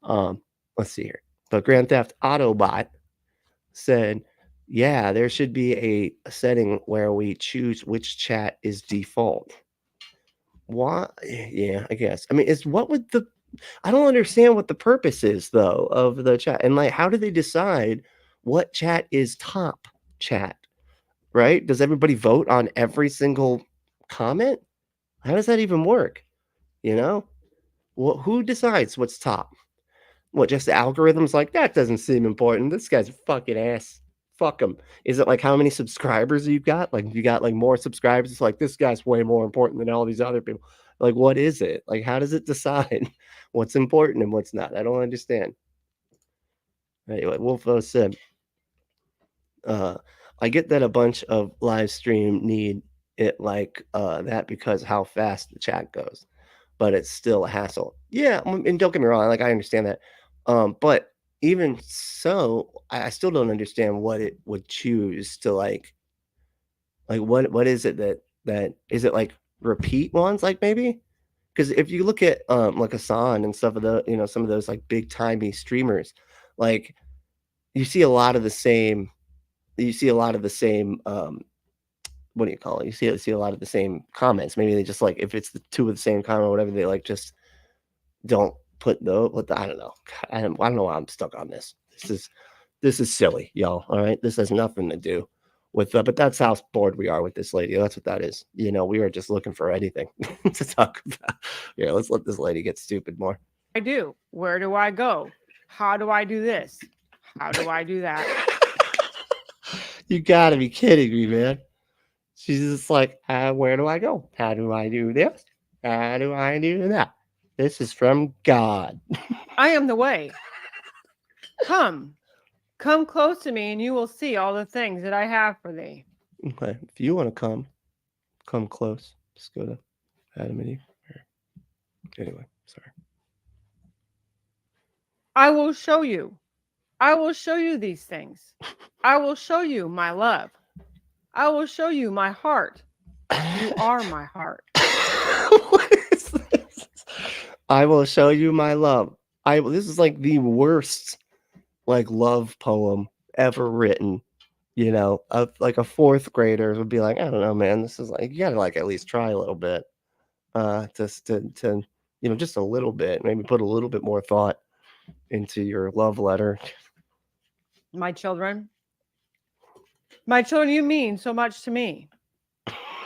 know. Let's see here. But Grand Theft Autobot said, yeah, there should be a setting where we choose which chat is default. Why? Yeah, I guess. I mean, I don't understand what the purpose is though of the chat. And like, how do they decide what chat is top chat? Right? Does everybody vote on every single comment? How does that even work? You know? Well, who decides what's top? What, just the algorithms like that doesn't seem important. This guy's a fucking ass. Fuck him. Is it like how many subscribers you've got? Like, you got like more subscribers. It's like this guy's way more important than all these other people. Like, what is it? Like, how does it decide what's important and what's not? I don't understand. Anyway, Wolfo said, I get that a bunch of live stream need it like that because how fast the chat goes, but it's still a hassle. Yeah, and don't get me wrong, like I understand that. But even so, I still don't understand what it would choose to like what is it that is it like repeat ones, like maybe? Because if you look at like Hassan and stuff of the, you know, some of those like big timey streamers, like you see a lot of the same what do you call it? You see a lot of the same comments. Maybe they just like, if it's the two of the same comment or whatever, they like just don't put I don't know. I don't know why I'm stuck on this. This is silly, y'all. All right. This has nothing to do with but that's how bored we are with this lady. That's what that is. You know, we are just looking for anything to talk about. Yeah, let's let this lady get stupid more. I do. Where do I go? How do I do this? How do I do that? You gotta be kidding me, man. She's just like, where do I go? How do I do this? How do I do that? This is from God. I am the way. Come close to me, and you will see all the things that I have for thee. Okay. If you want to come close. Just go to Adam and Eve. Anyway, sorry. I will show you. I will show you these things. I will show you my love. I will show you my heart. You are my heart. What is this? I will show you my love. This is like the worst like love poem ever written. You know, like a fourth grader would be like, I don't know, man. This is like you gotta like at least try a little bit. Just to you know, just a little bit, maybe put a little bit more thought into your love letter. My children, you mean so much to me.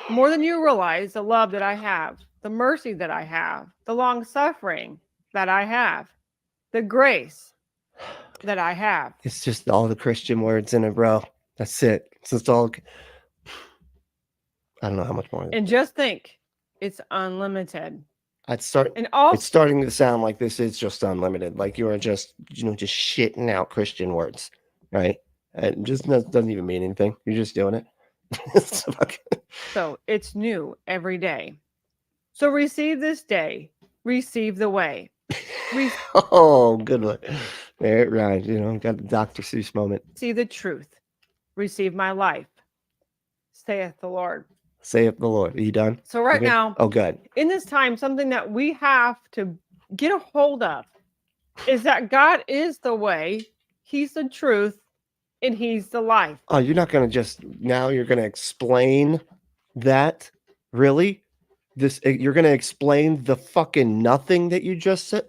More than you realize the love that I have, the mercy that I have, the long suffering that I have, the grace that I have. It's just all the Christian words in it, bro. That's it. It's just all. I don't know how much more. And just think, it's unlimited. I'd start. And also, It's starting to sound like this is just unlimited. Like you are just, you know, just shitting out Christian words, right? It just doesn't even mean anything. You're just doing it. so it's new every day. So receive this day. Receive the way. Oh, good one. There it rhymes. You know, got the Dr. Seuss moment. See the truth. Receive my life. Saith the Lord. Saith the Lord. Are you done? So right Okay. now, oh, good. In this time, something that we have to get a hold of is that God is the way, He's the truth, and He's the life. Oh, you're not going to just, now you're going to explain that? Really? You're going to explain the fucking nothing that you just said?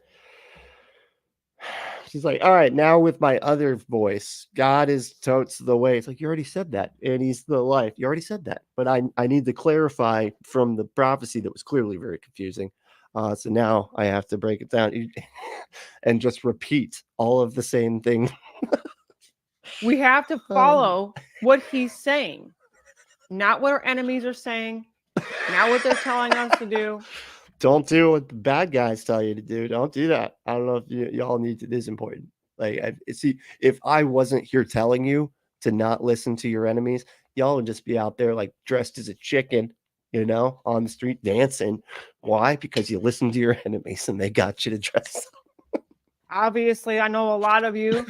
She's like, all right, now with my other voice, God is totes the way. It's like, you already said that, and He's the life. You already said that, but I need to clarify from the prophecy that was clearly very confusing. So now I have to break it down and just repeat all of the same thing. We have to follow what He's saying, not what our enemies are saying, not what they're telling us to do. Don't do what the bad guys tell you to do. Don't do that. I don't know if y'all need to. This is important. Like, see, if I wasn't here telling you to not listen to your enemies, y'all would just be out there like dressed as a chicken, you know, on the street dancing. Why? Because you listened to your enemies and they got you to dress. Obviously, I know a lot of you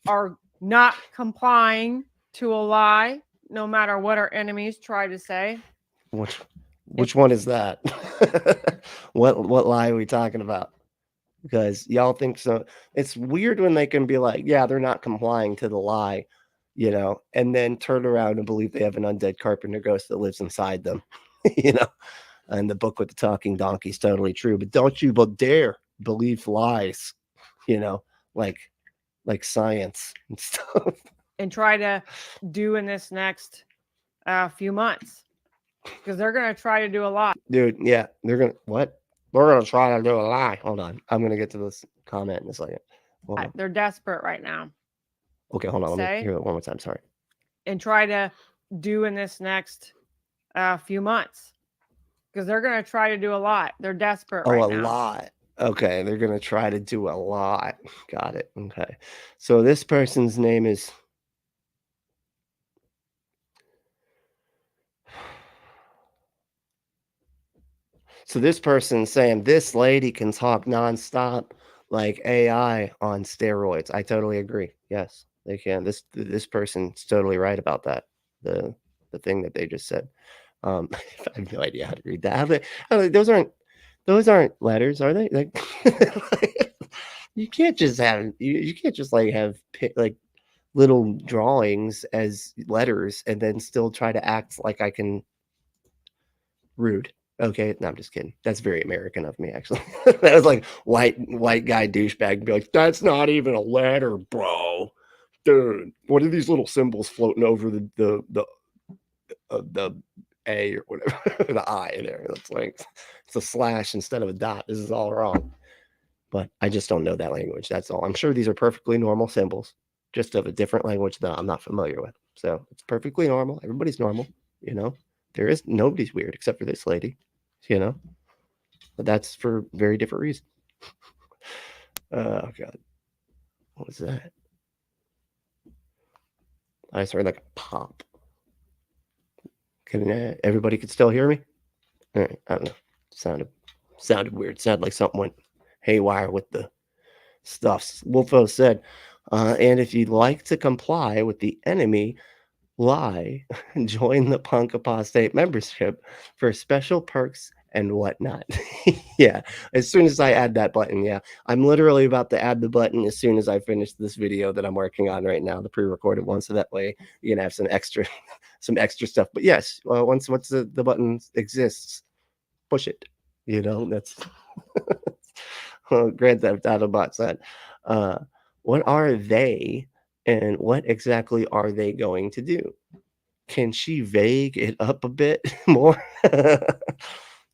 are not complying to a lie, no matter what our enemies try to say. Which one is that? What lie are we talking about? Because y'all think so. It's weird when they can be like, yeah, they're not complying to the lie, you know, and then turn around and believe they have an undead carpenter ghost that lives inside them, you know. And the book with the talking donkey is totally true. But don't you dare believe lies, you know, like science and stuff. And try to do in this next few months. Because they're going to try to do a lot. Dude, yeah. They're going to, what? We're going to try to do a lie. Hold on. I'm going to get to this comment in a second. They're desperate right now. Okay, hold on. Let me hear it one more time. Sorry. And try to do in this next few months. Because they're going to try to do a lot. They're desperate right now. A lot. Okay, they're going to try to do a lot. Got it. Okay. So this person's name is... So this person's saying this lady can talk nonstop like AI on steroids. I totally agree. Yes, they can. This person's totally right about that. The thing that they just said. I have no idea how to read that. Those aren't letters, are they? Like, you can't just have you can't just like have like little drawings as letters and then still try to act like I can. Rude. Okay, no, I'm just kidding. That's very American of me, actually. That was like white guy douchebag be like, that's not even a letter, bro. Dude, what are these little symbols floating over the A or whatever, the I there? That's like it's a slash instead of a dot. This is all wrong. But I just don't know that language. That's all. I'm sure these are perfectly normal symbols, just of a different language that I'm not familiar with. So it's perfectly normal. Everybody's normal, you know. Nobody's weird except for this lady, you know, but that's for very different reasons. Oh God, what was that? I just heard like a pop. Can everybody could still hear me? All right, I don't know. Sounded weird. Sounded like something went haywire with the stuffs. Wolfo said, and if you'd like to comply with the enemy lie, join the Punk Apostate membership for special perks and whatnot. Yeah, as soon as I add that button, yeah, I'm literally about to add the button as soon as I finish this video that I'm working on right now, the pre-recorded one, so that way you can have some extra some extra stuff. But yes, once the button exists, push it. You know, that's Grand Theft Auto bot said. What are they and what exactly are they going to do? Can she vague it up a bit more?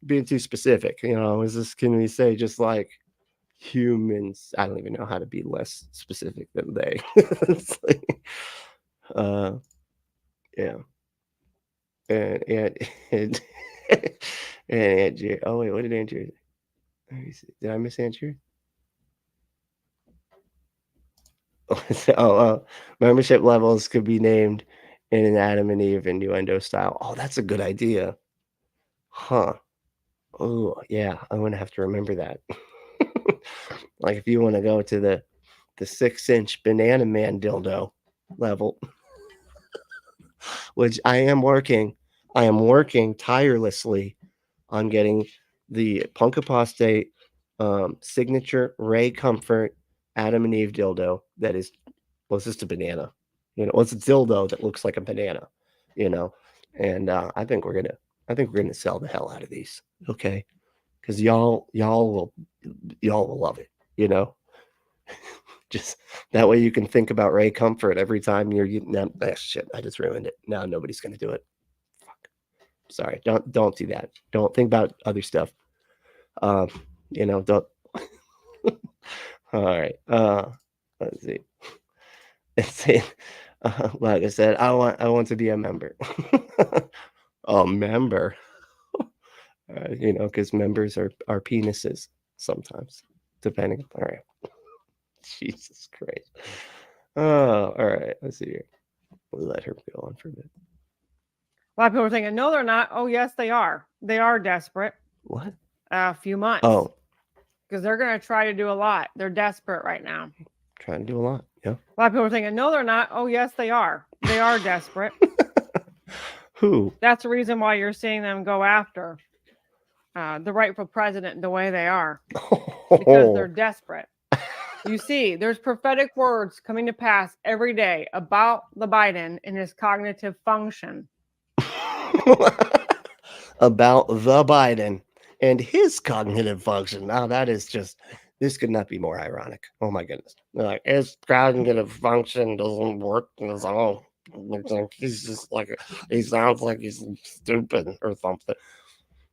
Being too specific, you know, can we say just like humans? I don't even know how to be less specific than they. It's like, yeah. And and Andrew. Oh wait, what did Andrew? Let me see. Did I miss Andrew? Membership levels could be named in an Adam and Eve innuendo style. Oh, that's a good idea. Huh. Oh, yeah. I'm gonna have to remember that. Like if you want to go to the 6-inch banana man dildo level, which I am working tirelessly on getting the Punk Apostate signature Ray Comfort Adam and Eve dildo that is, well, it's just a banana, you know, it's a dildo that looks like a banana, you know, and I think we're gonna sell the hell out of these, okay, because y'all will love it, you know. Just that way you can think about Ray Comfort every time you're getting that. Shit, I just ruined it. Now nobody's gonna do it. Fuck. Sorry, don't do that. Don't think about other stuff. You know, don't. All right. Let's see. Like I said, I want to be a member. A member. You know, because members are penises sometimes, depending. All right. Jesus Christ. Oh, all right. Let's see here. We'll let her go on for a bit. A lot of people are thinking, no, they're not. Oh, yes, they are. They are desperate. What? A few months. Oh. Because they're going to try to do a lot. They're desperate right now. Trying to do a lot. Yeah. A lot of people are thinking, no, they're not. Oh, yes, they are. They are desperate. Who? That's the reason why you're seeing them go after the rightful president the way they are. Because they're desperate. You see, there's prophetic words coming to pass every day about the Biden and his cognitive function. About the Biden and his cognitive function. Now that is just, this could not be more ironic. Oh my goodness. Like, his cognitive function doesn't work in his own. He's just like, he sounds like he's stupid or something.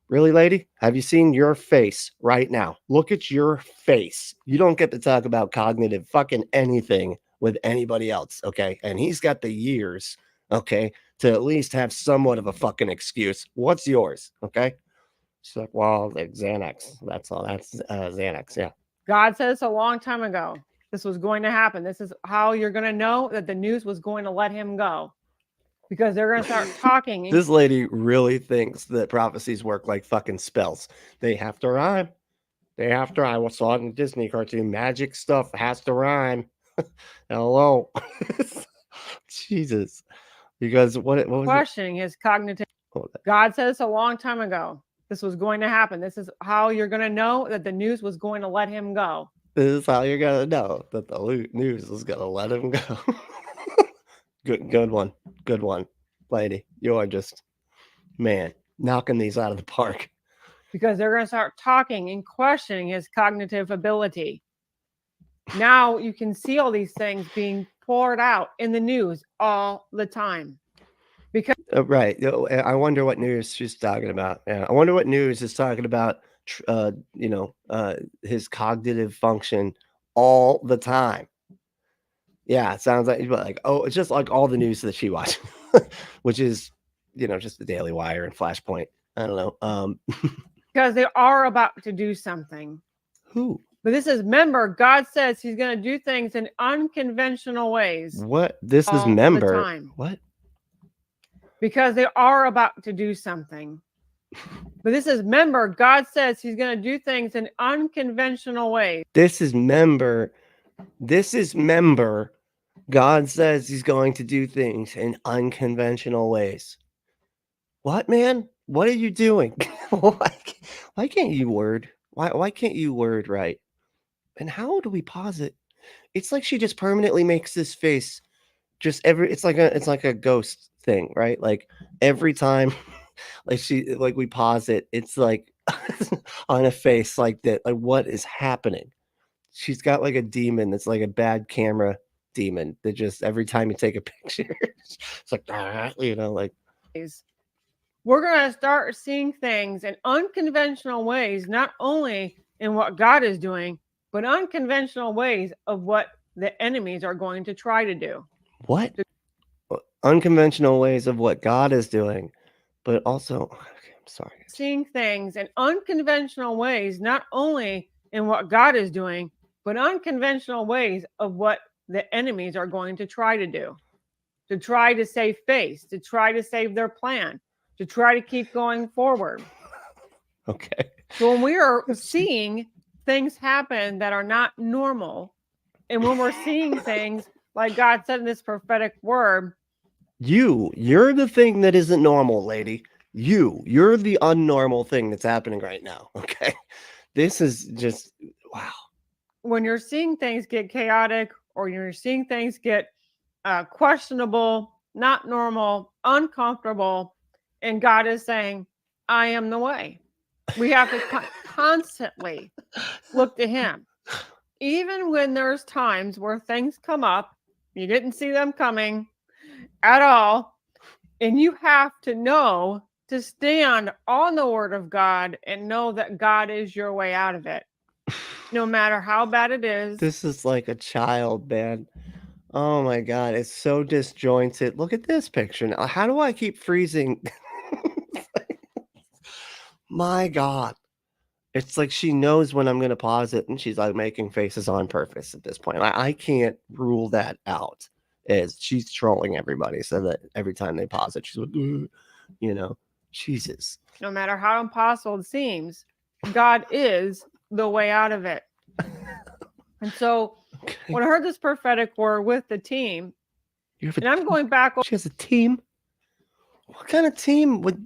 Really, lady? Have you seen your face right now? Look at your face. You don't get to talk about cognitive fucking anything with anybody else, okay? And he's got the years, okay, to at least have somewhat of a fucking excuse. What's yours, okay? She's like, well, like Xanax. That's all. That's Xanax, yeah. God said this a long time ago. This was going to happen. This is how you're going to know that the news was going to let him go. Because they're going to start talking. This lady really thinks that prophecies work like fucking spells. They have to rhyme. They have to rhyme. I saw it in a Disney cartoon. Magic stuff has to rhyme. Hello. Jesus. Because what was questioning his cognitive. God said this a long time ago. This was going to happen. This is how you're going to know that the news was going to let him go. This is how you're going to know that the news is going to let him go. Good one. Good one, lady. You are just, man, knocking these out of the park. Because they're going to start talking and questioning his cognitive ability. Now you can see all these things being poured out in the news all the time. Because right. I wonder what news she's talking about. Yeah. I wonder what news is talking about, his cognitive function all the time. Yeah, it sounds like, oh, it's just like all the news that she watches, which is, just the Daily Wire and Flashpoint. I don't know. Because they are about to do something. Who? But this is, remember, God says he's going to do things in unconventional ways. What? This is member. Time. What? Because they are about to do something. But this is, remember, God says he's going to do things in unconventional ways. This is member. This is member. God says he's going to do things in unconventional ways. What, man? What are you doing? why can't you word? Why can't you word right? And how do we pause it? It's like she just permanently makes this face just it's like a ghost thing, right? Like every time like we pause it, it's like on a face like that. Like what is happening? She's got like a demon that's like a bad camera demon that just every time you take a picture, it's like like we're going to start seeing things in unconventional ways, not only in what God is doing, but unconventional ways of what the enemies are going to try to do. What? Unconventional ways of what God is doing, but also, okay, I'm sorry. Seeing things in unconventional ways, not only in what God is doing, but unconventional ways of what the enemies are going to try to do, to try to save face, to try to save their plan, to try to keep going forward. Okay. So when we are seeing things happen that are not normal, and when we're seeing things like God said in this prophetic word, you're the thing that isn't normal, lady. You're the unnormal thing that's happening right now. Okay. This is just wow. When you're seeing things get chaotic, or you're seeing things get questionable, not normal, uncomfortable, and God is saying, I am the way. We have to constantly look to him. Even when there's times where things come up, you didn't see them coming at all, and you have to know to stand on the word of God and know that God is your way out of it, no matter how bad it is. This is like a child, man. Oh my God, it's so disjointed. Look at this picture now. How do I keep freezing? My God. It's like she knows when I'm going to pause it, and she's like making faces on purpose at this point. I can't rule that out as she's trolling everybody so that every time they pause it, she's like, Jesus. No matter how impossible it seems, God is the way out of it. And so when I heard this prophetic word with the team, and I'm going back. She has a team. What kind of team would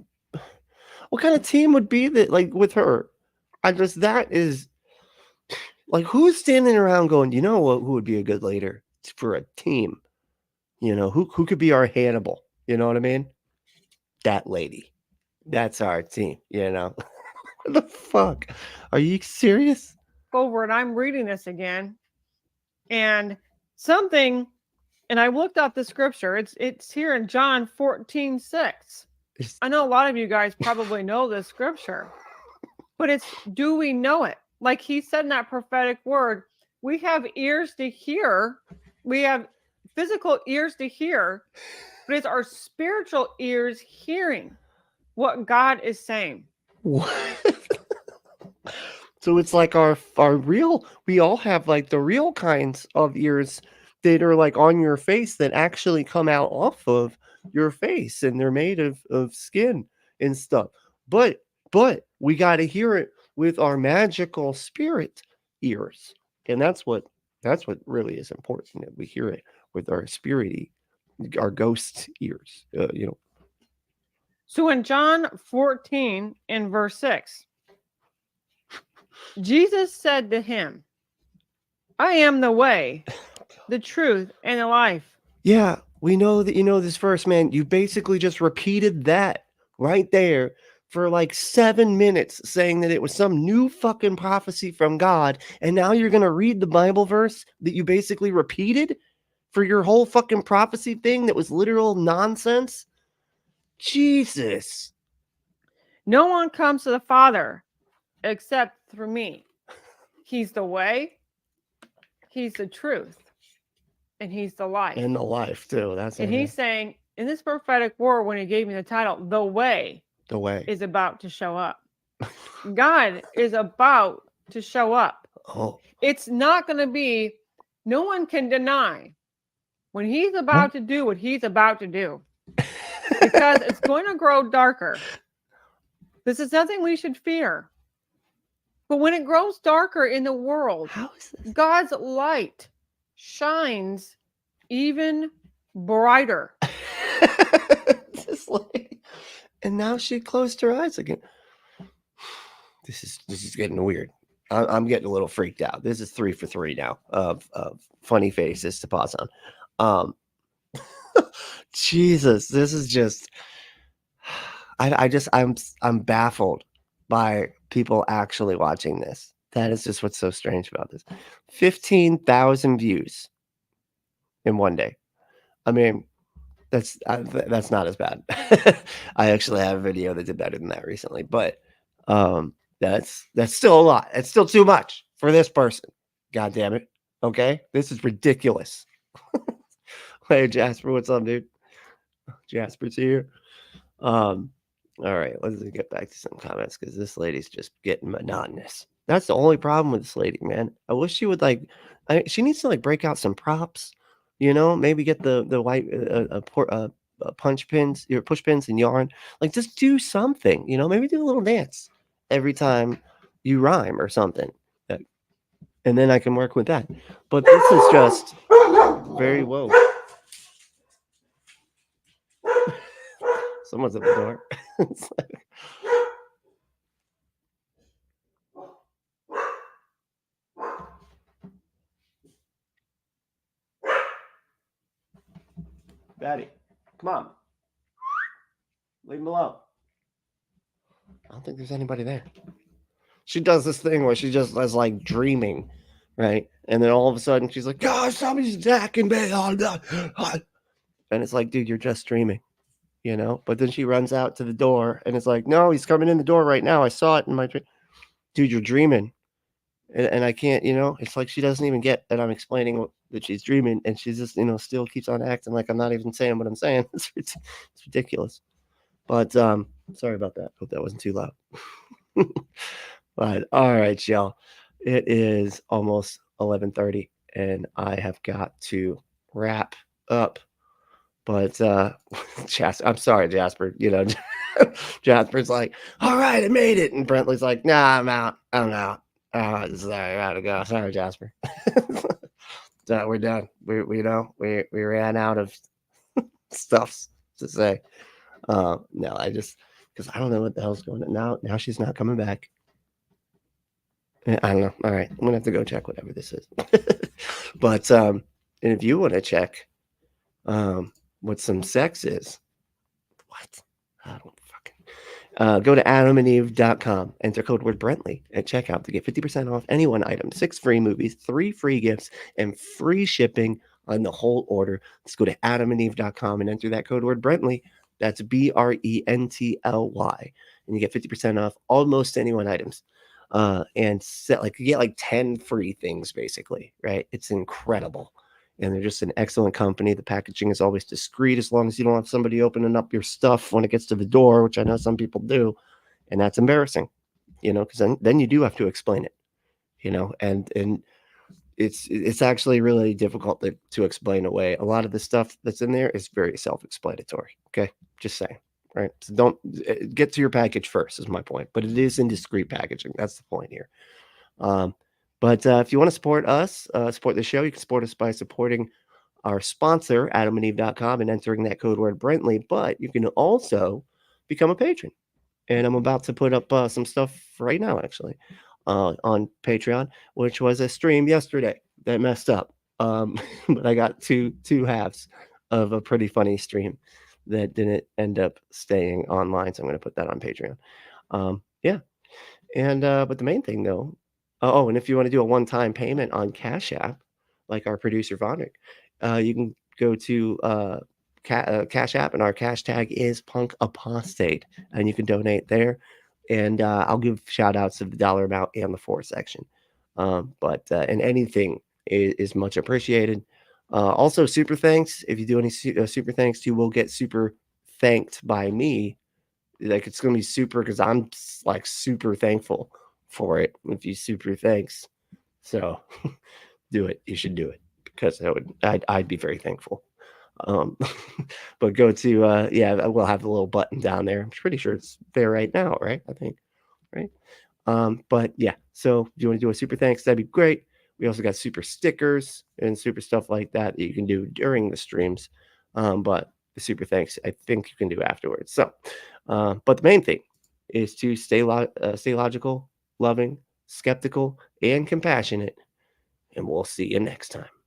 be that, like, with her? That is like, who's standing around going, you know what, who would be a good leader for a team? Who could be our Hannibal? You know what I mean? That lady. That's our team, What the fuck? Are you serious? Over and I'm reading this again. And I looked up the scripture. It's here in John 14:6. I know a lot of you guys probably know this scripture, but do we know it? Like he said in that prophetic word, we have ears to hear. We have physical ears to hear, but it's our spiritual ears hearing what God is saying. What? So it's like our real, we all have like the real kinds of ears that are like on your face that actually come out off of your face, and they're made of skin and stuff. But we got to hear it with our magical spirit ears. And that's what really is important, that we hear it with our our ghost ears, So in John 14 and verse 6, Jesus said to him, I am the way, the truth, and the life. Yeah, we know that you know this verse, man. You basically just repeated that right there for like 7 minutes, saying that it was some new fucking prophecy from God. And now you're going to read the Bible verse that you basically repeated for your whole fucking prophecy thing that was literal nonsense. Jesus. No one comes to the Father except through me. He's the way, he's the truth, and he's the life. And the life too. And he's saying in this prophetic word, when he gave me the title, the way is about to show up. God is about to show up. Oh. It's not going to be, no one can deny when he's about to do what he's about to do, because it's going to grow darker. This is nothing we should fear. But when it grows darker in the world, How is this? God's light shines even brighter. Just like, and now she closed her eyes again. This is getting weird. I'm getting a little freaked out. This is 3 for 3 now of funny faces to pause on. Jesus, this is just. I'm baffled by people actually watching this. That is just what's so strange about this. 15,000 views in one day. I mean, that's not as bad. I actually have a video that did better than that recently, but that's still a lot. It's still too much for this person. God damn it. Okay, this is ridiculous. Hey Jasper, what's up, dude? Jasper's here. All right, let's get back to some comments because this lady's just getting monotonous. That's the only problem with this lady, man. I wish she would she needs to like break out some props, maybe get the white punch pins, your push pins and yarn. Like just do something, maybe do a little dance every time you rhyme or something. And then I can work with that. But this is just very whoa. Someone's at the door. It's like, Betty, come on. Leave him alone. I don't think there's anybody there. She does this thing where she just is like dreaming, right? And then all of a sudden she's like, "God, somebody's attacking me!" And it's like, dude, you're just dreaming, But then she runs out to the door, and it's like, "No, he's coming in the door right now. I saw it in my dream." Dude, you're dreaming, and I can't, It's like she doesn't even get that I'm explaining that she's dreaming, and she's just, still keeps on acting like I'm not even saying what I'm saying. It's ridiculous. But sorry about that. Hope that wasn't too loud. But all right, y'all. It is almost 11:30, and I have got to wrap up. But I'm sorry, Jasper. Jasper's like, "All right, I made it," and Brentley's like, "Nah, I'm out. I'm out. Sorry, I gotta go. Sorry, Jasper." So we're done. We ran out of stuff to say. No, because I don't know what the hell's going on now. She's not coming back. I don't know. All right, I'm gonna have to go check whatever this is. But and if you want to check what some sex is, what? I don't fucking go to adamandeve.com, enter code word Brentley at checkout to get 50% off any one item, 6 free movies, 3 free gifts, and free shipping on the whole order. Let's go to adamandeve.com and enter that code word Brentley. That's BRENTLY, and you get 50% off almost any one items. And you get like 10 free things basically, right? It's incredible. And they're just an excellent company. The packaging is always discreet as long as you don't have somebody opening up your stuff when it gets to the door, which I know some people do. And that's embarrassing, because then you do have to explain it, and it's actually really difficult to explain away. A lot of the stuff that's in there is very self-explanatory. Okay. Just saying. Right. So don't get to your package first is my point, but it is in discreet packaging. That's the point here. But if you want to support us, support the show, you can support us by supporting our sponsor, adamandeve.com, and entering that code word Brentley. But you can also become a patron. And I'm about to put up some stuff right now, actually, on Patreon, which was a stream yesterday that messed up. But I got two halves of a pretty funny stream that didn't end up staying online. So I'm going to put that on Patreon. Yeah. And but the main thing, though, and if you want to do a one-time payment on Cash App, like our producer Vonick, you can go to Cash App, and our cash tag is Punk Apostate, and you can donate there. And I'll give shout outs to the dollar amount and the for section. And anything is much appreciated. Also, super thanks. If you do any super thanks, you will get super thanked by me. Like it's gonna be super because I'm like super thankful for it. If you super thanks, so do it. You should do it because I'd be very thankful. But go to we'll have the little button down there. I'm pretty sure it's there right now, right? I think, right? But yeah, so if you want to do a super thanks, that'd be great. We also got super stickers and super stuff like that that you can do during the streams. But the super thanks, I think you can do afterwards. So, but the main thing is to stay logical, loving, skeptical, and compassionate. And we'll see you next time.